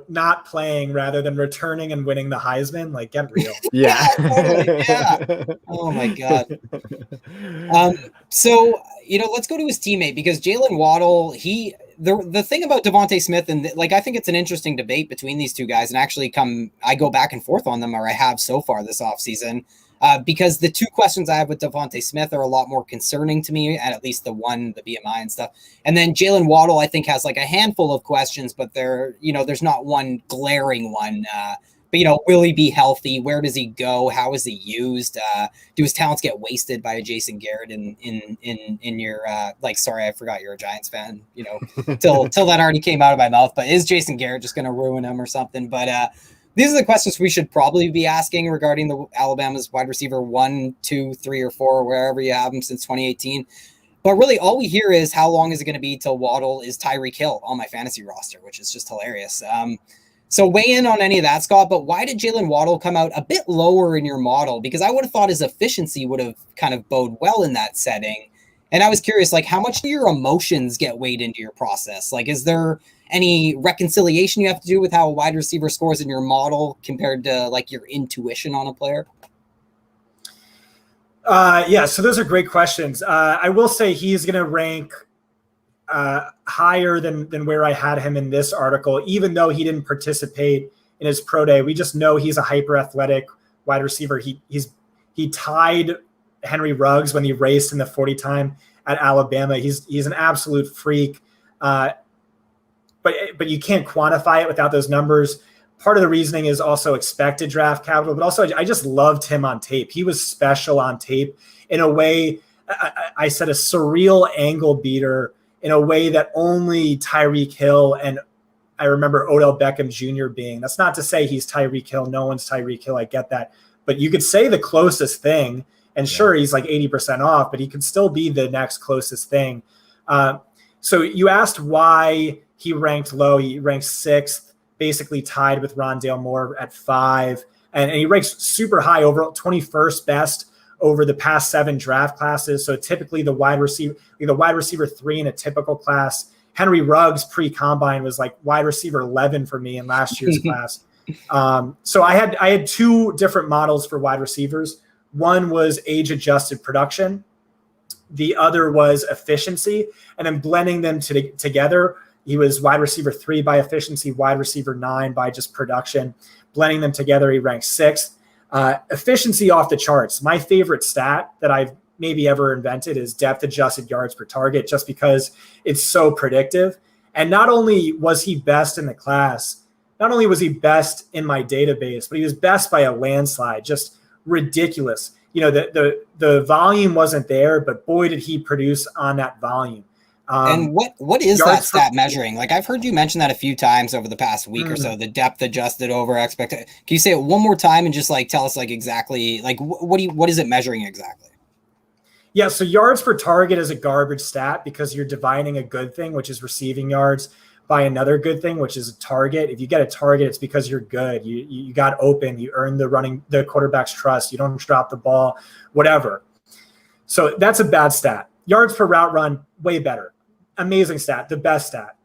not playing rather than returning and winning the Heisman. Like, get real. Yeah. Totally. Yeah. Oh my God. So, let's go to his teammate, because Jaylen Waddle, the thing about DeVonta Smith, and like, I think it's an interesting debate between these two guys, and actually I go back and forth on them, or I have so far this offseason, because the two questions I have with DeVonta Smith are a lot more concerning to me, and at least the BMI and stuff. And then Jaylen Waddle, I think, has like a handful of questions, but there's not one glaring one. But, will he be healthy? Where does he go? How is he used? Do his talents get wasted by a Jason Garrett in your sorry, I forgot you're a Giants fan, till that already came out of my mouth, but is Jason Garrett just going to ruin him or something? But these are the questions we should probably be asking regarding the Alabama's wide receiver 1, 2, 3, or 4, wherever you have them since 2018. But really all we hear is how long is it going to be till Waddle is Tyreek Hill on my fantasy roster, which is just hilarious. So weigh in on any of that, Scott, but why did Jaylen Waddle come out a bit lower in your model? Because I would have thought his efficiency would have kind of bode well in that setting. And I was curious, like, how much do your emotions get weighed into your process? Like, is there any reconciliation you have to do with how a wide receiver scores in your model compared to, like, your intuition on a player? So those are great questions. I will say he's going to rank higher than where I had him in this article, even though he didn't participate in his pro day. We just know he's a hyper athletic wide receiver. He tied Henry Ruggs when he raced in the 40 time at Alabama. He's an absolute freak. But you can't quantify it without those numbers. Part of the reasoning is also expected draft capital, but also I just loved him on tape. He was special on tape in a way. I said a surreal angle beater in a way that only Tyreek Hill and I remember Odell Beckham Jr. being. That's not to say he's Tyreek Hill. No one's Tyreek Hill. I get that. But you could say the closest thing, and sure, he's like 80% off, but he could still be the next closest thing. So you asked why he ranked low. He ranked 6th, basically tied with Rondale Moore at 5. And he ranks super high, overall 21st best over the past 7 draft classes. So typically the wide receiver 3 in a typical class. Henry Ruggs pre-combine was like wide receiver 11 for me in last year's class. So I had 2 different models for wide receivers. One was age-adjusted production. The other was efficiency. And then blending them together, he was wide receiver 3 by efficiency, wide receiver 9 by just production. Blending them together, he ranked 6th. Efficiency off the charts. My favorite stat that I've maybe ever invented is depth adjusted yards per target, just because it's so predictive. And not only was he best in the class, not only was he best in my database, but he was best by a landslide, just ridiculous. The volume wasn't there, but boy, did he produce on that volume. And what is that stat measuring? Like, I've heard you mention that a few times over the past week or so, the depth adjusted over expected. Can you say it one more time and just like tell us like exactly like what is it measuring exactly? Yeah, so yards per target is a garbage stat because you're dividing a good thing, which is receiving yards, by another good thing, which is a target. If you get a target, it's because you're good. You got open, you earned the quarterback's trust, you don't drop the ball, whatever. So that's a bad stat. Yards per route run, way better. Amazing stat, the best stat.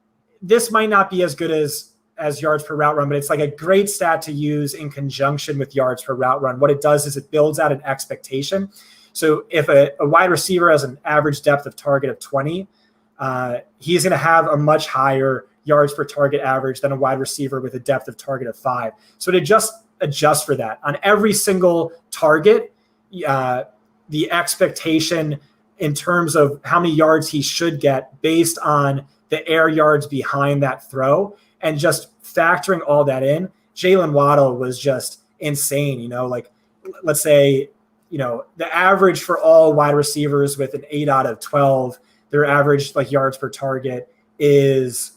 This might not be as good as yards per route run, but it's like a great stat to use in conjunction with yards per route run. What it does is it builds out an expectation. So if a wide receiver has an average depth of target of 20, he's going to have a much higher yards per target average than a wide receiver with a depth of target of 5. So to just adjust for that on every single target, the expectation in terms of how many yards he should get based on the air yards behind that throw, and just factoring all that in, Jaylen Waddle was just insane. Like, let's say, the average for all wide receivers with an 8 out of 12, their average like yards per target is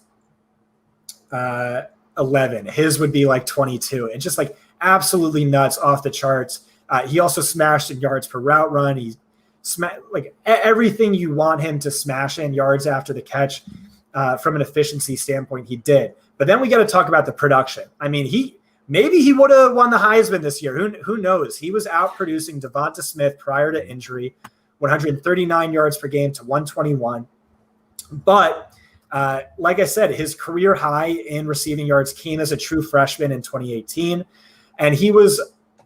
11. His would be like 22. And just like absolutely nuts, off the charts. He also smashed in yards per route run. He like everything you want him to smash in yards after the catch from an efficiency standpoint, he did. But then we got to talk about the production. I mean, maybe he would have won the Heisman this year. Who knows? He was out producing DeVonta Smith prior to injury, 139 yards per game to 121. But like I said, his career high in receiving yards came as a true freshman in 2018. And he was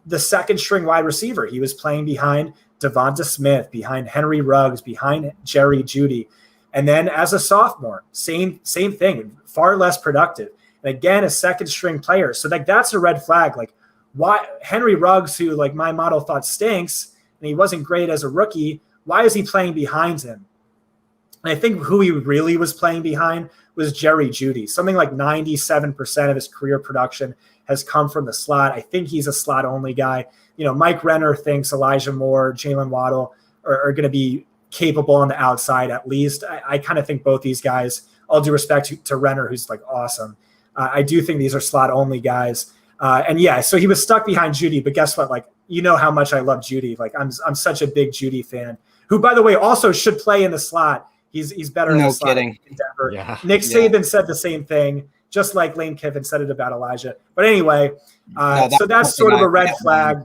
the second string wide receiver. He was playing behind DeVonta Smith, behind Henry Ruggs, behind Jerry Jeudy. And then as a sophomore, same thing, far less productive. And again, a second string player. So like that's a red flag. Like why Henry Ruggs, who like my model thought stinks, and he wasn't great as a rookie, why is he playing behind him? And I think who he really was playing behind was Jerry Jeudy. Something like 97% of his career production has come from the slot. I think he's a slot only guy. You know, Mike Renner thinks Elijah Moore, Jaylon Waddle are going to be capable on the outside at least. I kind of think both these guys, all due respect to Renner, who's like awesome. I do think these are slot only guys. And yeah, so he was stuck behind Jeudy, but guess what? Like, you know how much I love Jeudy. Like I'm such a big Jeudy fan, who by the way also should play in the slot. He's better in the slot in Denver. Yeah. Nick Saban said the same thing, just like Lane Kiffin said it about Elijah. But anyway, so that's sort of a red flag.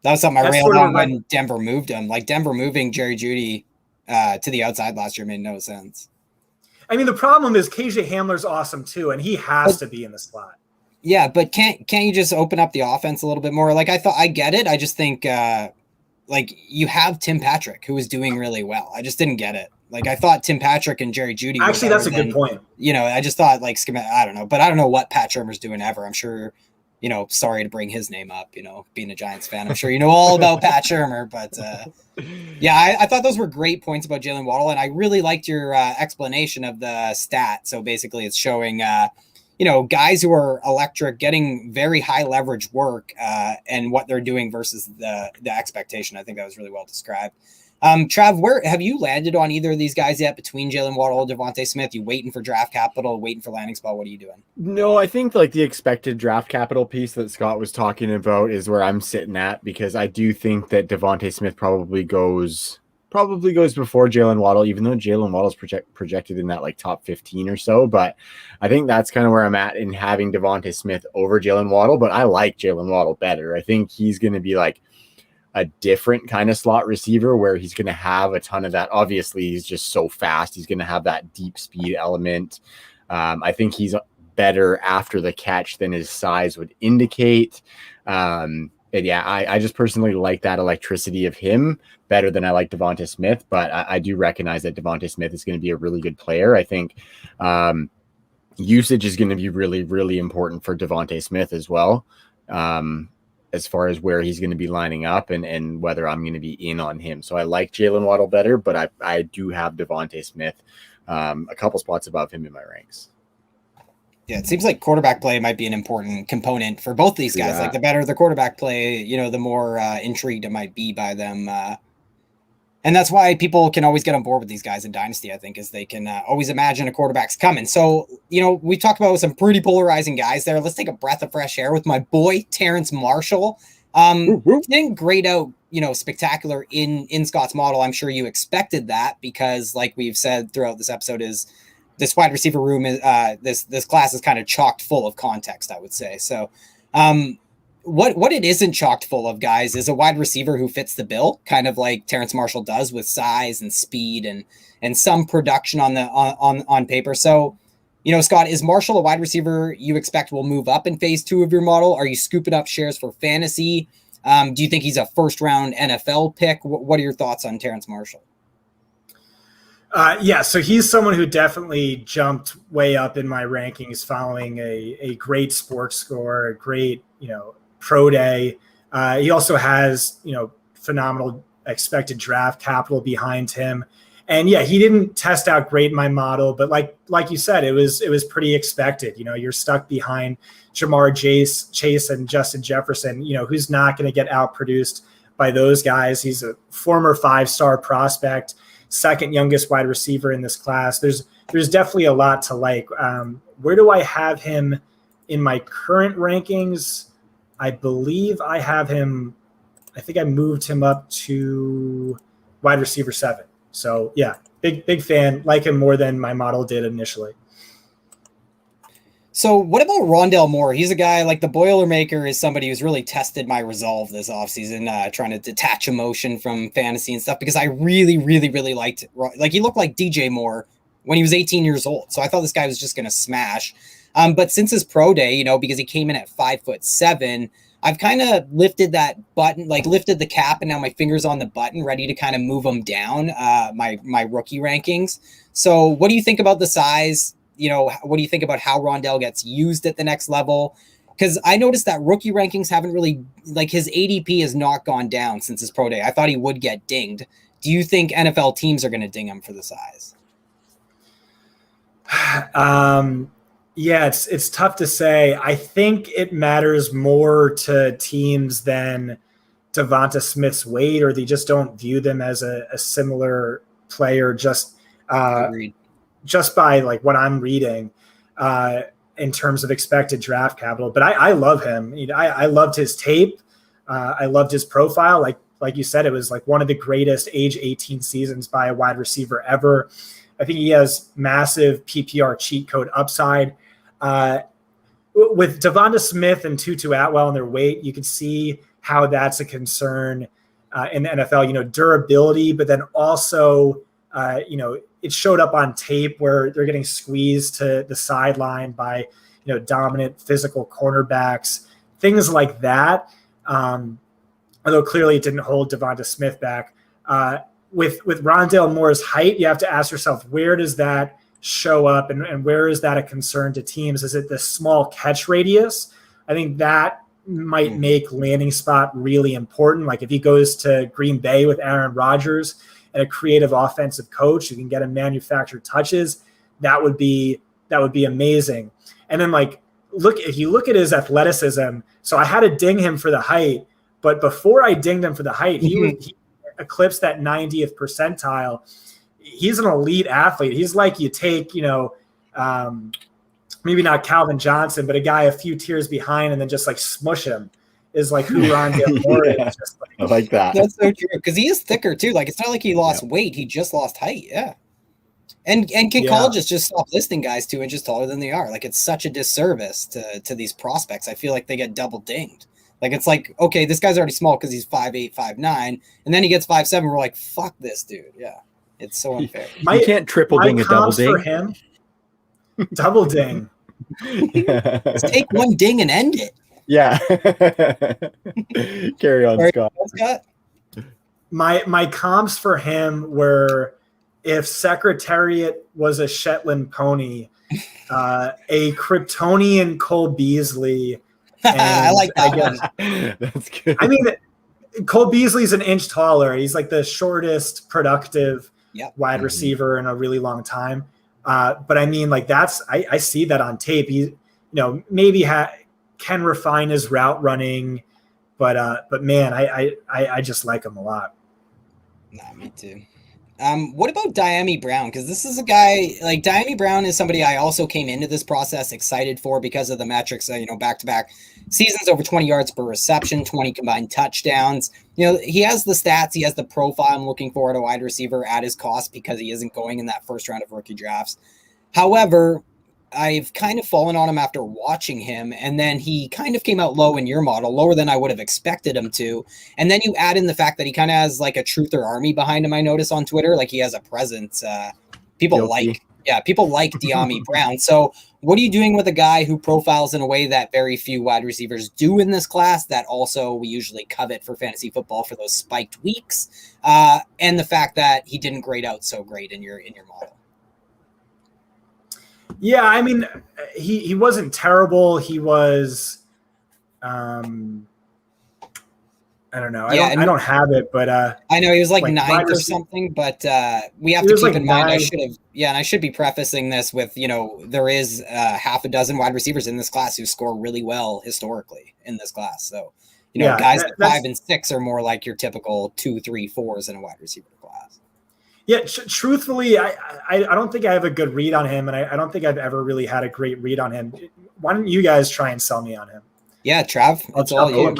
That was something I railed on when Denver moved him. Like Denver moving Jerry Jeudy to the outside last year made no sense. I mean, the problem is KJ Hamler's awesome too, and he has to be in the slot. Yeah, but can't you just open up the offense a little bit more? Like I get it. I just think like you have Tim Patrick, who is doing really well. I just didn't get it. Like I thought Tim Patrick and Jerry Jeudy. Actually, that's a good point. You know, I just thought like I don't know, but I don't know what Pat Shurmur's doing ever. I'm sure. You know, sorry to bring his name up, you know, being a Giants fan. I'm sure you know all about Pat Shurmur, but yeah, I thought those were great points about Jaylen Waddle, and I really liked your explanation of the stat. So basically it's showing, you know, guys who are electric getting very high leverage work and what they're doing versus the expectation. I think that was really well described. Trav, where have you landed on either of these guys yet between Jaylen Waddle and DeVonta Smith? You waiting for draft capital, waiting for landing spot? What are you doing? No, I think like the expected draft capital piece that Scott was talking about is where I'm sitting at, because I do think that DeVonta Smith probably goes before Jaylen Waddle, even though Jaylen Waddle's projected in that like top 15 or so. But I think that's kind of where I'm at in having DeVonta Smith over Jaylen Waddle. But I like Jaylen Waddle better. I think he's going to be like a different kind of slot receiver where he's going to have a ton of that. Obviously, he's just so fast. He's going to have that deep speed element. I think he's better after the catch than his size would indicate. And yeah, I just personally like that electricity of him better than I like DeVonta Smith. But I do recognize that DeVonta Smith is going to be a really good player. I think usage is going to be really, really important for DeVonta Smith as well. As far as where he's going to be lining up and whether I'm going to be in on him. So I like Jaylen Waddle better, but I do have DeVonta Smith a couple spots above him in my ranks. Yeah, it seems like quarterback play might be an important component for both these guys. Yeah. Like the better the quarterback play, you know, the more intrigued it might be by them. And that's why people can always get on board with these guys in Dynasty, I think, is they can always imagine a quarterback's coming. So, you know, we talked about some pretty polarizing guys there. Let's take a breath of fresh air with my boy, Terrance Marshall. Didn't grade out, you know, spectacular in Scott's model. I'm sure you expected that because, like we've said throughout this episode, is this wide receiver room is this class is kind of chocked full of context, I would say. So, What it isn't chocked full of, guys, is a wide receiver who fits the bill, kind of like Terrance Marshall does with size and speed and some production on paper. So, you know, Scott, is Marshall a wide receiver you expect will move up in phase 2 of your model? Are you scooping up shares for fantasy? Do you think he's a first round NFL pick? What are your thoughts on Terrance Marshall? Yeah, so he's someone who definitely jumped way up in my rankings following a great sports score, a great, you know, pro day. He also has, you know, phenomenal expected draft capital behind him. And yeah, he didn't test out great in my model, but like you said, it was pretty expected. You know, you're stuck behind Jamar Chase and Justin Jefferson, you know, who's not going to get outproduced by those guys. He's a former 5-star prospect, second youngest wide receiver in this class. There's definitely a lot to like. Where do I have him in my current rankings? I believe I have him. I think I moved him up to wide receiver 7. So yeah, big fan. Like him more than my model did initially. So what about Rondale Moore? He's a guy like the Boilermaker is somebody who's really tested my resolve this offseason, trying to detach emotion from fantasy and stuff, because I really, really, really liked, like, he looked like DJ Moore when he was 18 years old. So I thought this guy was just going to smash. But since his pro day, you know, because he came in at 5'7", I've kind of lifted that button, like lifted the cap, and now my finger's on the button, ready to kind of move them down, my rookie rankings. So what do you think about the size? What do you think about how Rondale gets used at the next level? Because I noticed that rookie rankings haven't really, like his ADP has not gone down since his pro day. I thought he would get dinged. Do you think NFL teams are going to ding him for the size? Yeah, it's tough to say. I think it matters more to teams than DeVonta Smith's weight, or they just don't view them as a similar player just by like what I'm reading in terms of expected draft capital. But I love him. I loved his tape. I loved his profile. Like you said, it was like one of the greatest age 18 seasons by a wide receiver ever. I think he has massive PPR cheat code upside. With DeVonta Smith and Tutu Atwell and their weight, you can see how that's a concern in the NFL, durability, but then also, it showed up on tape where they're getting squeezed to the sideline by, dominant physical cornerbacks, things like that. Although clearly it didn't hold DeVonta Smith back. With Rondale Moore's height, you have to ask yourself, where does that show up and where is that a concern to teams? Is it the small catch radius? I think that might make landing spot really important. Like if he goes to Green Bay with Aaron Rodgers and a creative offensive coach who can get him manufactured touches, that would be amazing. And then if you look at his athleticism, so I had to ding him for the height, but before I dinged him for the height, he eclipsed that 90th percentile. He's an elite athlete. He's like you take, maybe not Calvin Johnson, but a guy a few tiers behind and then just like smush him is like who Rondale Moore is. Just I like that. That's so true. Because he is thicker too. Like it's not like he lost weight. He just lost height. Yeah. And can colleges just stop listing guys 2 inches taller than they are? Like it's such a disservice to these prospects. I feel like they get double dinged. Like it's like, okay, this guy's already small because he's 5'8", 5'9", and then he gets 5'7". We're like, fuck this dude. Yeah. It's so unfair. You can't triple ding a double ding. For him, double ding. Just take one ding and end it. Yeah. Carry on, Scott. My comps for him were if Secretariat was a Shetland pony, a Kryptonian Cole Beasley. I like that one. That's good. I mean, Cole Beasley's an inch taller. He's like the shortest productive wide receiver in a really long time. But I mean, like I see that on tape. He, maybe can refine his route running, but man, I just like him a lot. Nah, me too. What about Dyami Brown? Because this is a guy like Dyami Brown is somebody I also came into this process excited for because of the metrics. Back-to-back seasons over 20 yards per reception, 20 combined touchdowns. He has the stats. He has the profile I'm looking for at a wide receiver at his cost because he isn't going in that first round of rookie drafts. However, I've kind of fallen on him after watching him, and then he kind of came out low in your model, lower than I would have expected him to. And then you add in the fact that he kind of has like a truther army behind him. I notice on Twitter, like he has a presence. People like Dyami Brown. So what are you doing with a guy who profiles in a way that very few wide receivers do in this class, that also we usually covet for fantasy football for those spiked weeks, and the fact that he didn't grade out so great in your model? Yeah, I mean, he wasn't terrible. He was, I don't know. I don't have it, but I know he was like ninth or something. But we have to keep in mind. I should be prefacing this with there is half a dozen wide receivers in this class who score really well historically in this class. So guys at 5 and 6 are more like your typical 2, 3, 4s in a wide receiver class. Yeah, truthfully, I don't think I have a good read on him, and I don't think I've ever really had a great read on him. Why don't you guys try and sell me on him? Yeah, Trav, it's all you.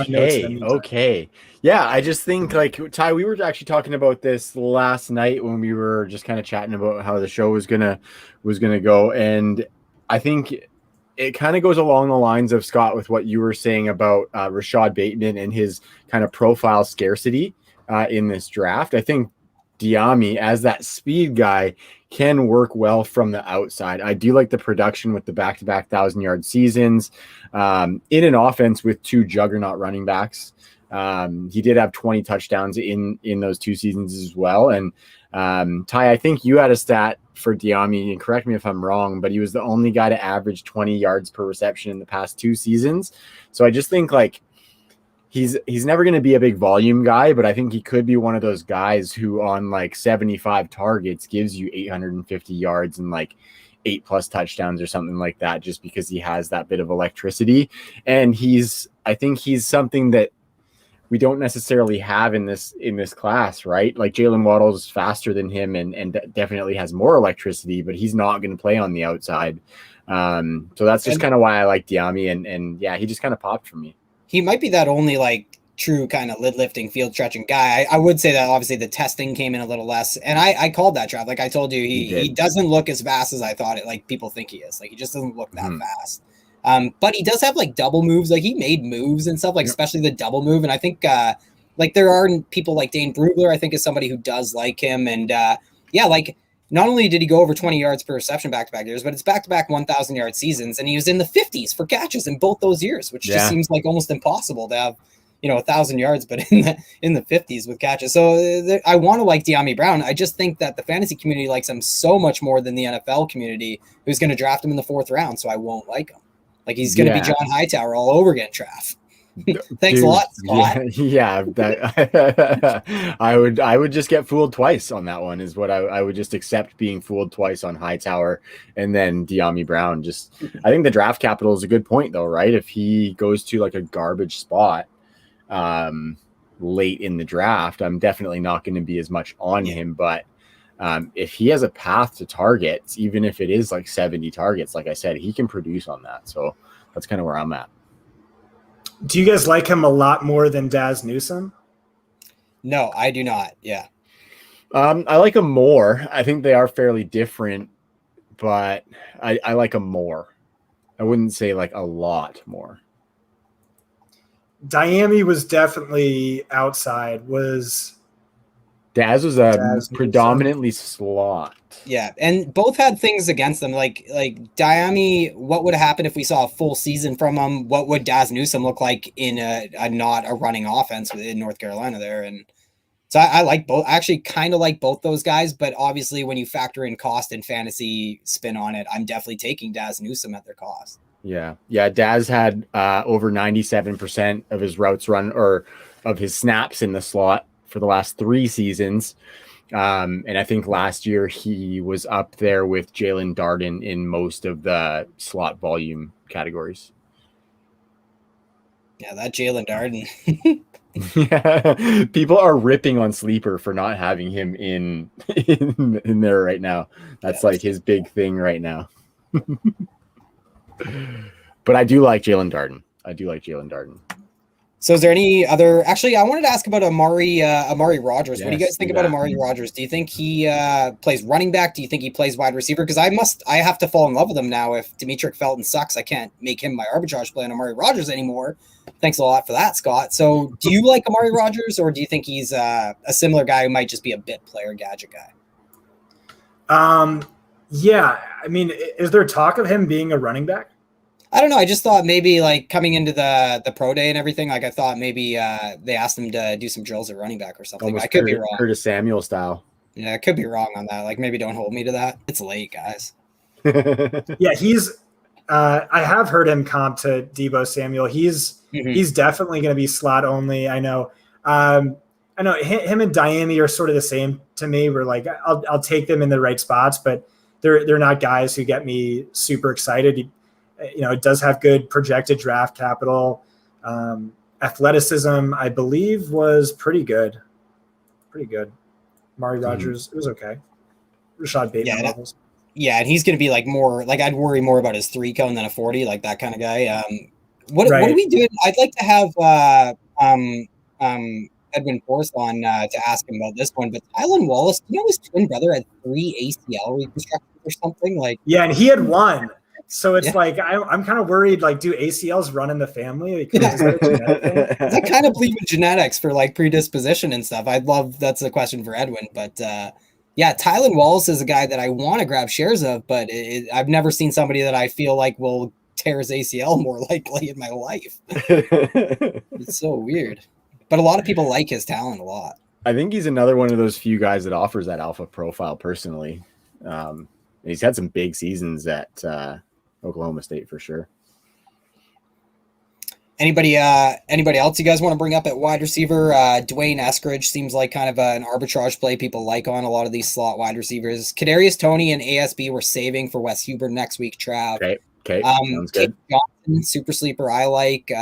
Okay. Yeah, I just think like Ty, we were actually talking about this last night when we were just kind of chatting about how the show was gonna go, and I think it kind of goes along the lines of Scott with what you were saying about Rashod Bateman and his kind of profile scarcity in this draft. I think Dyami as that speed guy can work well from the outside. I do like the production with the back-to-back 1,000-yard seasons in an offense with two juggernaut running backs. He did have 20 touchdowns in those 2 seasons as well. And Ty, I think you had a stat for Dyami, and correct me if I'm wrong, but he was the only guy to average 20 yards per reception in the past 2 seasons. So I just think like he's never going to be a big volume guy, but I think he could be one of those guys who on like 75 targets gives you 850 yards and like 8+ touchdowns or something like that, just because he has that bit of electricity. And I think he's something that we don't necessarily have in this class, right? Like Jaylon Waddle is faster than him and definitely has more electricity, but he's not going to play on the outside. So that's just kind of why I like Dyami, and yeah, he just kind of popped for me. He might be that only like true kind of lid lifting, field stretching guy. I would say that obviously the testing came in a little less, and I called that, Trav. Like I told you, he doesn't look as fast as I thought it. Like people think he is. Like he just doesn't look that fast. But he does have like double moves. Like he made moves and stuff, like especially the double move. And I think like there are people like Dane Brugler, I think is somebody who does like him. And yeah, like not only did he go over 20 yards per reception back-to-back years, but it's back-to-back 1,000-yard seasons. And he was in the 50s for catches in both those years, which just seems like almost impossible to have, 1,000 yards, but in the 50s with catches. So I want to like Dyami Brown. I just think that the fantasy community likes him so much more than the NFL community, who's going to draft him in the 4th round. So I won't like him. Like he's going to be John Hightower all over again, Trav. Thanks a lot, Scott. Yeah, that, I would just get fooled twice on that one. Is what I would just accept being fooled twice on Hightower and then Dyami Brown. I think the draft capital is a good point though, right? If he goes to like a garbage spot late in the draft, I'm definitely not going to be as much on him. But if he has a path to targets, even if it is like 70 targets, like I said, he can produce on that. So that's kind of where I'm at. Do you guys like him a lot more than Daz Newsome? No, I do not. Yeah. I like him more. I think they are fairly different, but I like him more. I wouldn't say like a lot more. Dyami was definitely outside. Daz was predominantly slot. Yeah, and both had things against them. Like Dyami, what would happen if we saw a full season from him? What would Daz Newsome look like in a not a running offense in North Carolina there? And so I like both. I actually kind of like both those guys, but obviously when you factor in cost and fantasy spin on it, I'm definitely taking Daz Newsome at their cost. Yeah. Daz had over 97% of his routes run or of his snaps in the slot for the last 3 seasons. And I think last year he was up there with Jaylon Darden in most of the slot volume categories. Yeah, that Jaylon Darden. Yeah, people are ripping on Sleeper for not having him in there right now. That's like his big thing right now. But I do like Jaylon Darden. So is there any other? Actually, I wanted to ask about Amari Rodgers. Yes, what do you guys think about Amari Rodgers? Do you think he plays running back? Do you think he plays wide receiver? Because I have to fall in love with him now. If Demetric Felton sucks, I can't make him my arbitrage play on Amari Rodgers anymore. Thanks a lot for that, Scott. So do you like Amari Rodgers, or do you think he's a similar guy who might just be a bit player gadget guy? Yeah. I mean, is there talk of him being a running back? I don't know. I just thought maybe like coming into the pro day and everything, like I thought maybe they asked him to do some drills at running back or something. I could be wrong. Curtis Samuel style. Yeah, I could be wrong on that. Like maybe don't hold me to that. It's late, guys. Yeah, he's I have heard him comp to Deebo Samuel. He's definitely going to be slot only. I know him and Dyami are sort of the same to me. We're like, I'll take them in the right spots, but they're not guys who get me super excited. It does have good projected draft capital. Athleticism, I believe, was pretty good. Amari Rodgers, it was okay. Rashod Bateman levels. Yeah, and he's going to be like more like I'd worry more about his 3 cone than a 40, like that kind of guy. What are we doing? I'd like to have Edwin Forrest on to ask him about this one, but Tylan Wallace, his twin brother had 3 ACL reconstructions or something like. Yeah, and he had 1. So it's like I'm kind of worried. Like, do ACLs run in the family? Like, is that a genetic thing? I kind of believe in genetics for like predisposition and stuff. That's a question for Edwin, but Tylan Wallace is a guy that I want to grab shares of, but I've never seen somebody that I feel like will tear his ACL more likely in my life. It's so weird, but a lot of people like his talent a lot. I think he's another one of those few guys that offers that alpha profile personally. He's had some big seasons at Oklahoma State for sure. Anybody else you guys want to bring up at wide receiver? Dwayne Eskridge seems like kind of an arbitrage play people like on a lot of these slot wide receivers. Kadarius Toney and ASB we're saving for Wes Huber next week, Trav. Okay. Sounds good. Johnson, super sleeper I like.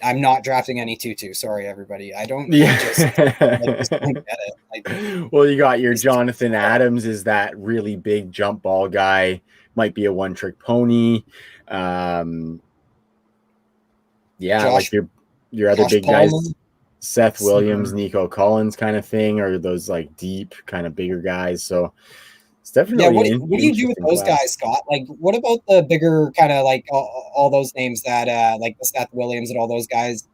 I'm not drafting any tutu. Sorry, everybody. I don't. Yeah. I just don't get it. Well, you got your Jonathan Adams is that really big jump ball guy. Might be a one-trick pony. Like your other big guys, Seth Williams, Nico Collins kind of thing, or those like deep kind of bigger guys. So it's definitely what do you do with those guys, Scott? Like, what about the bigger kind of like all those names that like the Seth Williams and all those guys?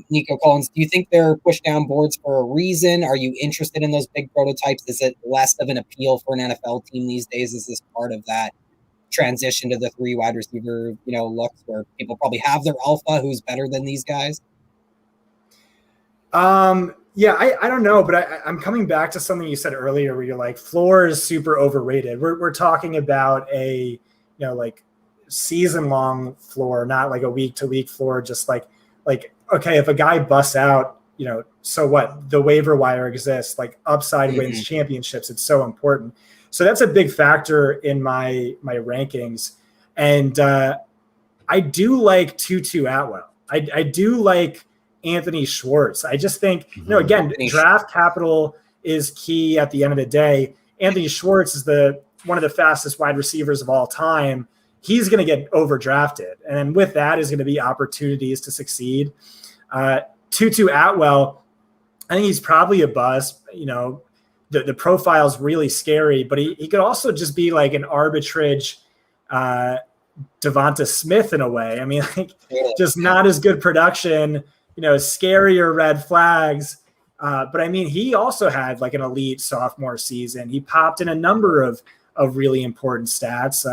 Nico Collins, do you think they're pushed down boards for a reason? Are you interested in those big prototypes? Is it less of an appeal for an NFL team these days? Is this part of that transition to the 3 wide receiver, looks where people probably have their alpha who's better than these guys? I don't know, but I'm coming back to something you said earlier where you're like, floor is super overrated. We're talking about a, like season long floor, not like a week to week floor. Just like, okay, if a guy busts out, so what? The waiver wire exists, like upside wins championships. It's so important. So that's a big factor in my rankings. And I do like Tutu Atwell. I do like Anthony Schwartz. I just think, again, draft capital is key at the end of the day. Anthony Schwartz is one of the fastest wide receivers of all time. He's going to get overdrafted. And then with that is going to be opportunities to succeed. Tutu Atwell, I think he's probably a bust. The profile is really scary, but he could also just be like an arbitrage DeVonta Smith in a way. I mean, like just not as good production, scarier red flags. But I mean, he also had like an elite sophomore season. He popped in a number of really important stats.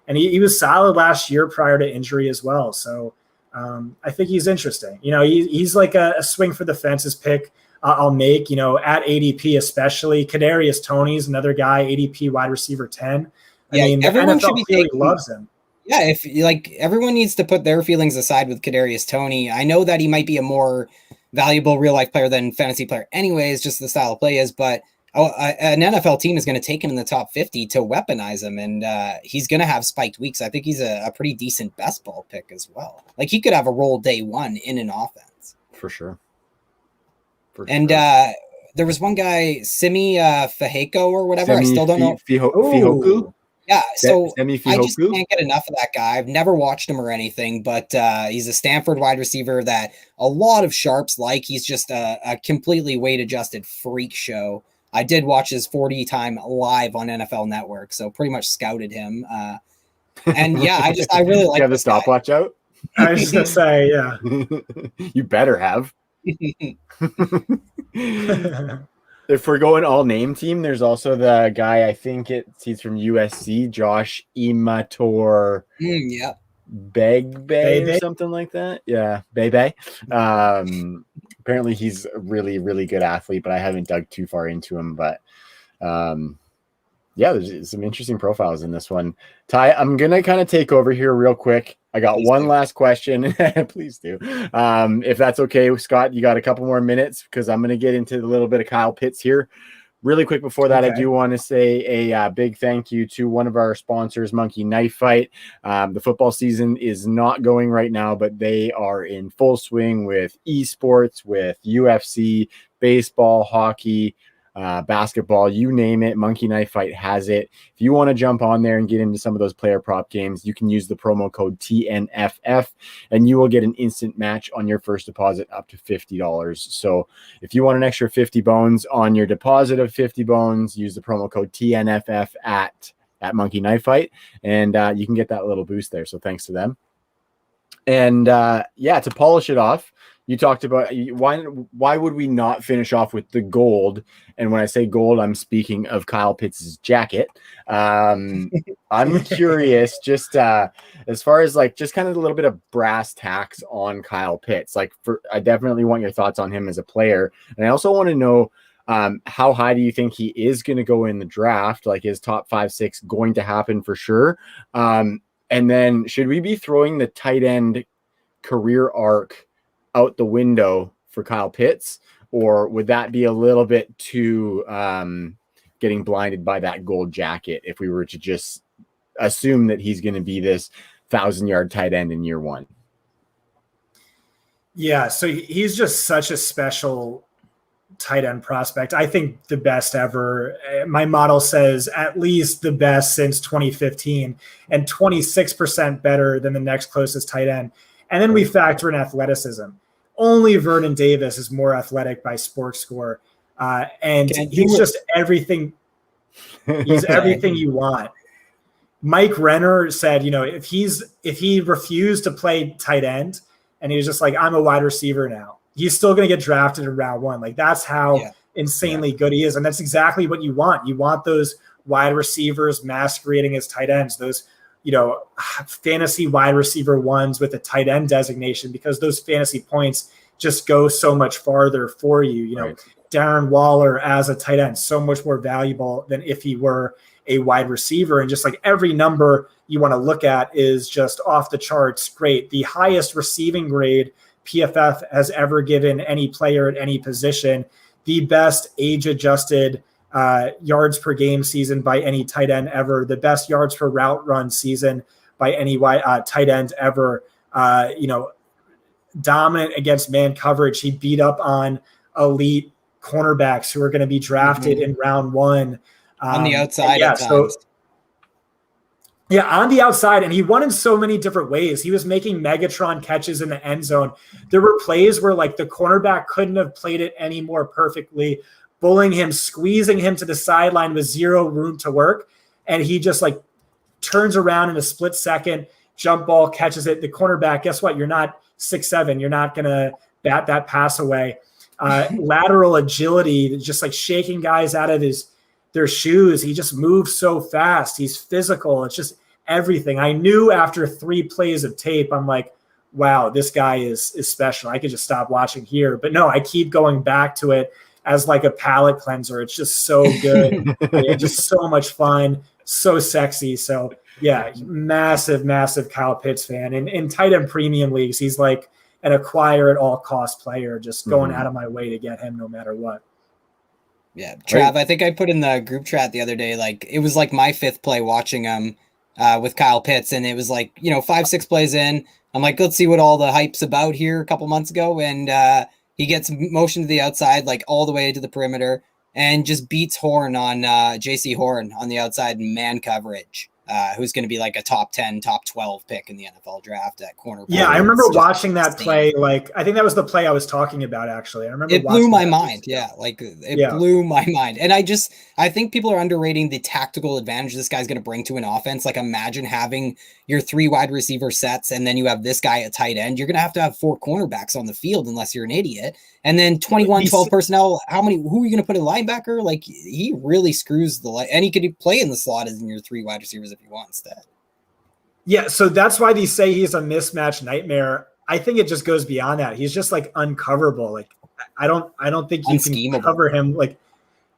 And he was solid last year prior to injury as well. So I think he's interesting. He's like a swing for the fences pick. I'll make, at ADP especially. Kadarius Toney's another guy, ADP wide receiver 10. I mean, everyone should be really loves him. Yeah, if like everyone needs to put their feelings aside with Kadarius Toney. I know that he might be a more valuable real life player than fantasy player anyways, just the style of play is, but an NFL team is going to take him in the top 50 to weaponize him, and he's going to have spiked weeks. I think he's a pretty decent best ball pick as well. Like he could have a role day one in an offense. For sure. There was one guy, Simi Fehoko or whatever. I still don't know. Fihoku? Yeah, so I just can't get enough of that guy. I've never watched him or anything, but he's a Stanford wide receiver that a lot of sharps like. He's just a completely weight-adjusted freak show. I did watch his 40 time live on NFL Network, so pretty much scouted him. And I really like. You have the stopwatch out? I was just gonna say, yeah. You better have. If we're going all name team, there's also the guy, I think he's from USC, Josh Imator Begbe or something like that. Yeah, Bebe. Apparently he's a really, really good athlete, but I haven't dug too far into him. But there's some interesting profiles in this one. Ty, I'm going to kind of take over here real quick. I got one last question. Please do. If that's okay, Scott, you got a couple more minutes because I'm going to get into a little bit of Kyle Pitts here. Really quick before that, okay. I do want to say a big thank you to one of our sponsors, Monkey Knife Fight. The football season is not going right now, but they are in full swing with esports, with UFC, baseball, hockey, basketball, you name it. Monkey Knife Fight has it. If you want to jump on there and get into some of those player prop games, you can use the promo code TNFF and you will get an instant match on your first deposit up to $50. So if you want an extra 50 bones on your deposit of 50 bones, use the promo code TNFF at at Monkey Knife Fight, and you can get that little boost there. So thanks to them. And to polish it off, you talked about why would we not finish off with the gold? And when I say gold, I'm speaking of Kyle Pitts' jacket. I'm curious, just as far as like just kind of a little bit of brass tacks on Kyle Pitts. Like, I definitely want your thoughts on him as a player, and I also want to know how high do you think he is going to go in the draft? Like, is top 5-6 going to happen for sure? And then should we be throwing the tight end career arc out the window for Kyle Pitts, or would that be a little bit too getting blinded by that gold jacket if we were to just assume that he's going to be this 1,000-yard tight end in year one? Yeah, so he's just such a special tight end prospect. I think the best ever. My model says at least the best since 2015 and 26% better than the next closest tight end. And then we factor in athleticism. Only Vernon Davis is more athletic by Sports Score. And he's just everything. He's everything you want. Mike Renner said, if he refused to play tight end and he was just like, I'm a wide receiver now, he's still going to get drafted in round one. Like, that's how insanely good he is. And that's exactly what you want. You want those wide receivers masquerading as tight ends, those, fantasy wide receiver ones with a tight end designation, because those fantasy points just go so much farther for you. Right. Darren Waller as a tight end, so much more valuable than if he were a wide receiver. And just like every number you want to look at is just off the charts great. The highest receiving grade PFF has ever given any player at any position, the best age-adjusted yards per game season by any tight end ever, the best yards per route run season by any tight end ever, dominant against man coverage. He beat up on elite cornerbacks who are going to be drafted in round one. On the outside. On the outside, and he won in so many different ways. He was making Megatron catches in the end zone. There were plays where like the cornerback couldn't have played it any more perfectly, bullying him, squeezing him to the sideline with zero room to work. And he just like turns around in a split second, jump ball, catches it. The cornerback, guess what? You're not 6'7". You're not going to bat that pass away. Lateral agility, just like shaking guys out of their shoes. He just moves so fast. He's physical. It's just everything. I knew after 3 plays of tape, I'm like, wow, this guy is special. I could just stop watching here. But no, I keep going back to it as like a palate cleanser. It's just so good. It's just so much fun, so sexy. So yeah, massive, massive Kyle Pitts fan. And in tight end premium leagues, he's like an acquire at all cost player, just going out of my way to get him no matter what. Yeah, Trav, I think I put in the group chat the other day, like it was like my 5th play watching him with Kyle Pitts, and it was like, 5-6 plays in, I'm like, let's see what all the hype's about here a couple months ago, and he gets motion to the outside, like all the way to the perimeter, and just beats Horn on JC Horn on the outside in man coverage. Who's going to be like a top 10, top 12 pick in the NFL draft at corner. Yeah, I remember watching that play. Like, I think that was the play I was talking about, actually. I remember it blew my mind. Yeah, like it blew my mind. And I think people are underrating the tactical advantage this guy's going to bring to an offense. Like, imagine having your 3 wide receiver sets, and then you have this guy at tight end. You're going to have 4 cornerbacks on the field unless you're an idiot. And then 21-12 personnel. Who are you going to put in linebacker? Like, he really screws and he could play in the slot as in your 3 wide receivers if you want instead. Yeah, so that's why they say he's a mismatch nightmare. I think it just goes beyond that. He's just like uncoverable. Like, I don't think you can cover him. Like,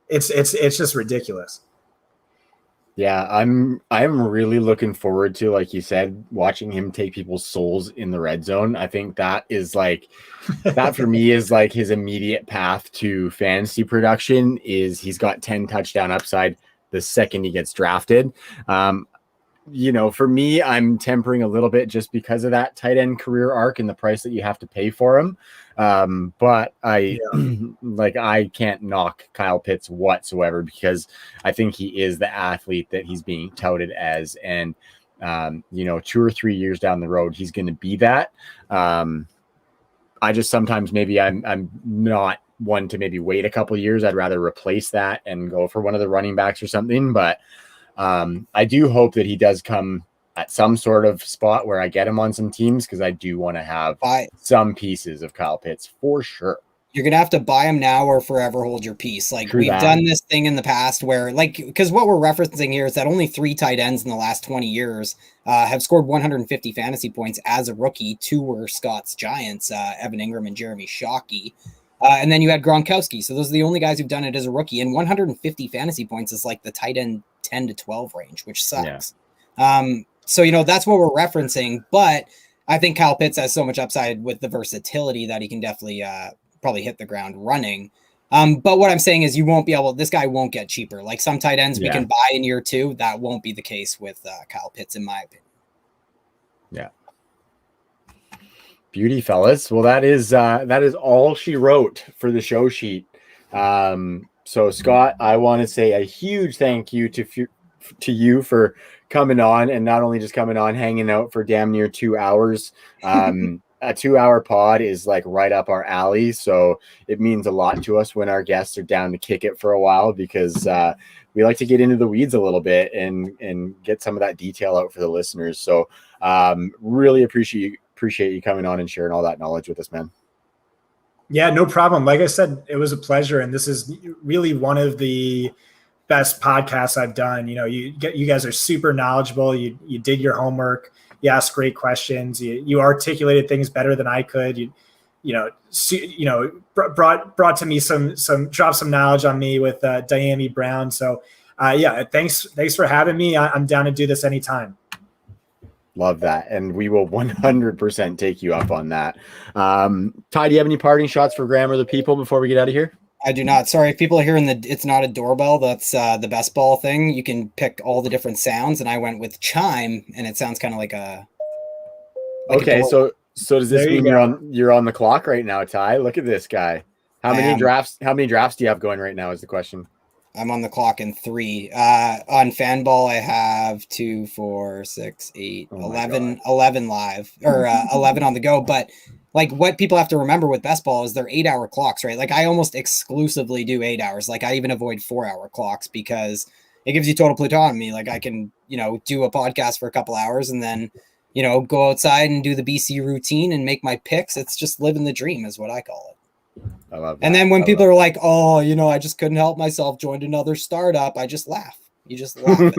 it's just ridiculous. Yeah, I'm really looking forward to, like you said, watching him take people's souls in the red zone. I think that is like that for me is like his immediate path to fantasy production. Is he's got 10 touchdown upside the second he gets drafted. For me, I'm tempering a little bit just because of that tight end career arc and the price that you have to pay for him. But I can't knock Kyle Pitts whatsoever, because I think he is the athlete that he's being touted as. And, 2 or 3 years down the road, he's going to be that. I just sometimes maybe I'm not one to maybe wait a couple years. I'd rather replace that and go for one of the running backs or something. But I do hope that he does come at some sort of spot where I get him on some teams, because I do want to have some pieces of Kyle Pitts for sure. You're going to have to buy him now or forever hold your peace. Like we've done this thing in the past where because what we're referencing here is that only 3 tight ends in the last 20 years have scored 150 fantasy points as a rookie. 2 were Scott's Giants, Evan Ingram and Jeremy Shockey. And then you had Gronkowski. So those are the only guys who've done it as a rookie. And 150 fantasy points is like the tight end 10 to 12 range, which sucks. Yeah. So, that's what we're referencing. But I think Kyle Pitts has so much upside with the versatility that he can definitely probably hit the ground running. But what I'm saying is this guy won't get cheaper. Like some tight ends we can buy in year 2. That won't be the case with Kyle Pitts, in my opinion. Yeah. Beauty, fellas. Well, that is all she wrote for the show sheet. So Scott, I want to say a huge thank you to you for coming on, and not only just coming on, hanging out for damn near 2 hours. A 2-hour pod is like right up our alley. So it means a lot to us when our guests are down to kick it for a while, because we like to get into the weeds a little bit and get some of that detail out for the listeners. So really appreciate you coming on and sharing all that knowledge with us, man. Yeah, no problem. Like I said, it was a pleasure. And this is really one of the best podcasts I've done. You guys are super knowledgeable. You did your homework. You asked great questions. You articulated things better than I could. Brought to me dropped some knowledge on me with Dyami Brown. So thanks for having me. I'm down to do this anytime. Love that. And we will 100% take you up on that. Ty, do you have any parting shots for Graham or the people before we get out of here? I do not. Sorry, if people are hearing it's not a doorbell. That's the best ball thing. You can pick all the different sounds, and I went with chime, and it sounds kind of like a. Okay, so does this mean you're on the clock right now, Ty? Look at this guy. How many drafts do you have going right now? Is the question. I'm on the clock in 3. On Fanball, I have 2, 4, 6, 8, 11 live, or 11 on the go. But like what people have to remember with best ball is they're 8-hour clocks, right? Like I almost exclusively do 8 hours. Like I even avoid 4-hour clocks because it gives you total autonomy. Like I can, do a podcast for a couple hours and then, go outside and do the BC routine and make my picks. It's just living the dream is what I call it. I love that. And then when people are like, oh, I just couldn't help myself, joined another startup, I just laugh. You just laugh.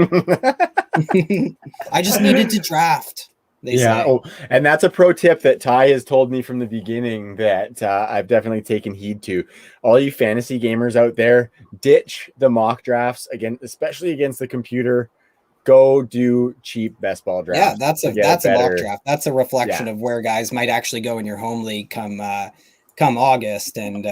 I just needed to draft. They say. Oh, and that's a pro tip that Ty has told me from the beginning that I've definitely taken heed to. All you fantasy gamers out there, ditch the mock drafts again, especially against the computer. Go do cheap best ball drafts. Yeah, that's a mock draft. That's a reflection of where guys might actually go in your home league come August. And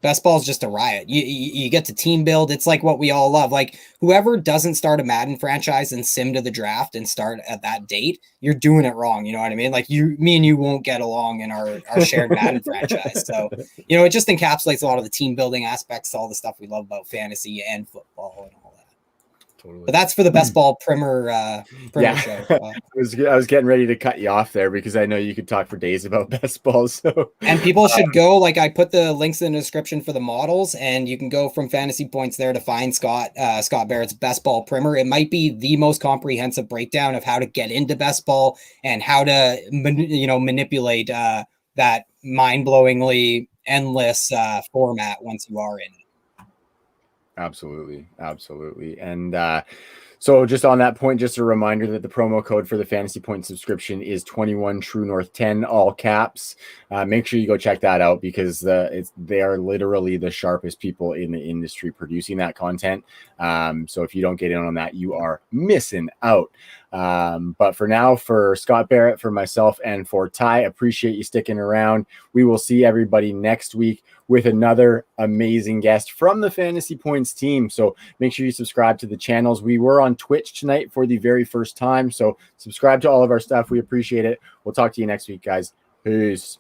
best ball is just a riot. You get to team build. It's like what we all love. Like whoever doesn't start a Madden franchise and sim to the draft and start at that date, you're doing it wrong. You know what I mean? Like me and you won't get along in our shared Madden franchise. So, it just encapsulates a lot of the team building aspects, all the stuff we love about fantasy and football and all that. Totally. But that's for the best ball primer show. I was getting ready to cut you off there because I know you could talk for days about best balls. So and people should go, like I put the links in the description for the models, and you can go from fantasy points there to find Scott Barrett's best ball primer. It might be the most comprehensive breakdown of how to get into best ball and how to manipulate that mind-blowingly endless format once you are in it. Absolutely. And so just on that point, just a reminder that the promo code for the Fantasy Point subscription is 21 True North 10, all caps. Make sure you go check that out because they are literally the sharpest people in the industry producing that content. So if you don't get in on that, you are missing out. But for now, for Scott Barrett, for myself, and for Ty, appreciate you sticking around. We will see everybody next week with another amazing guest from the Fantasy Points team. So make sure you subscribe to the channels. We were on Twitch tonight for the very first time. So subscribe to all of our stuff. We appreciate it. We'll talk to you next week, guys. Peace.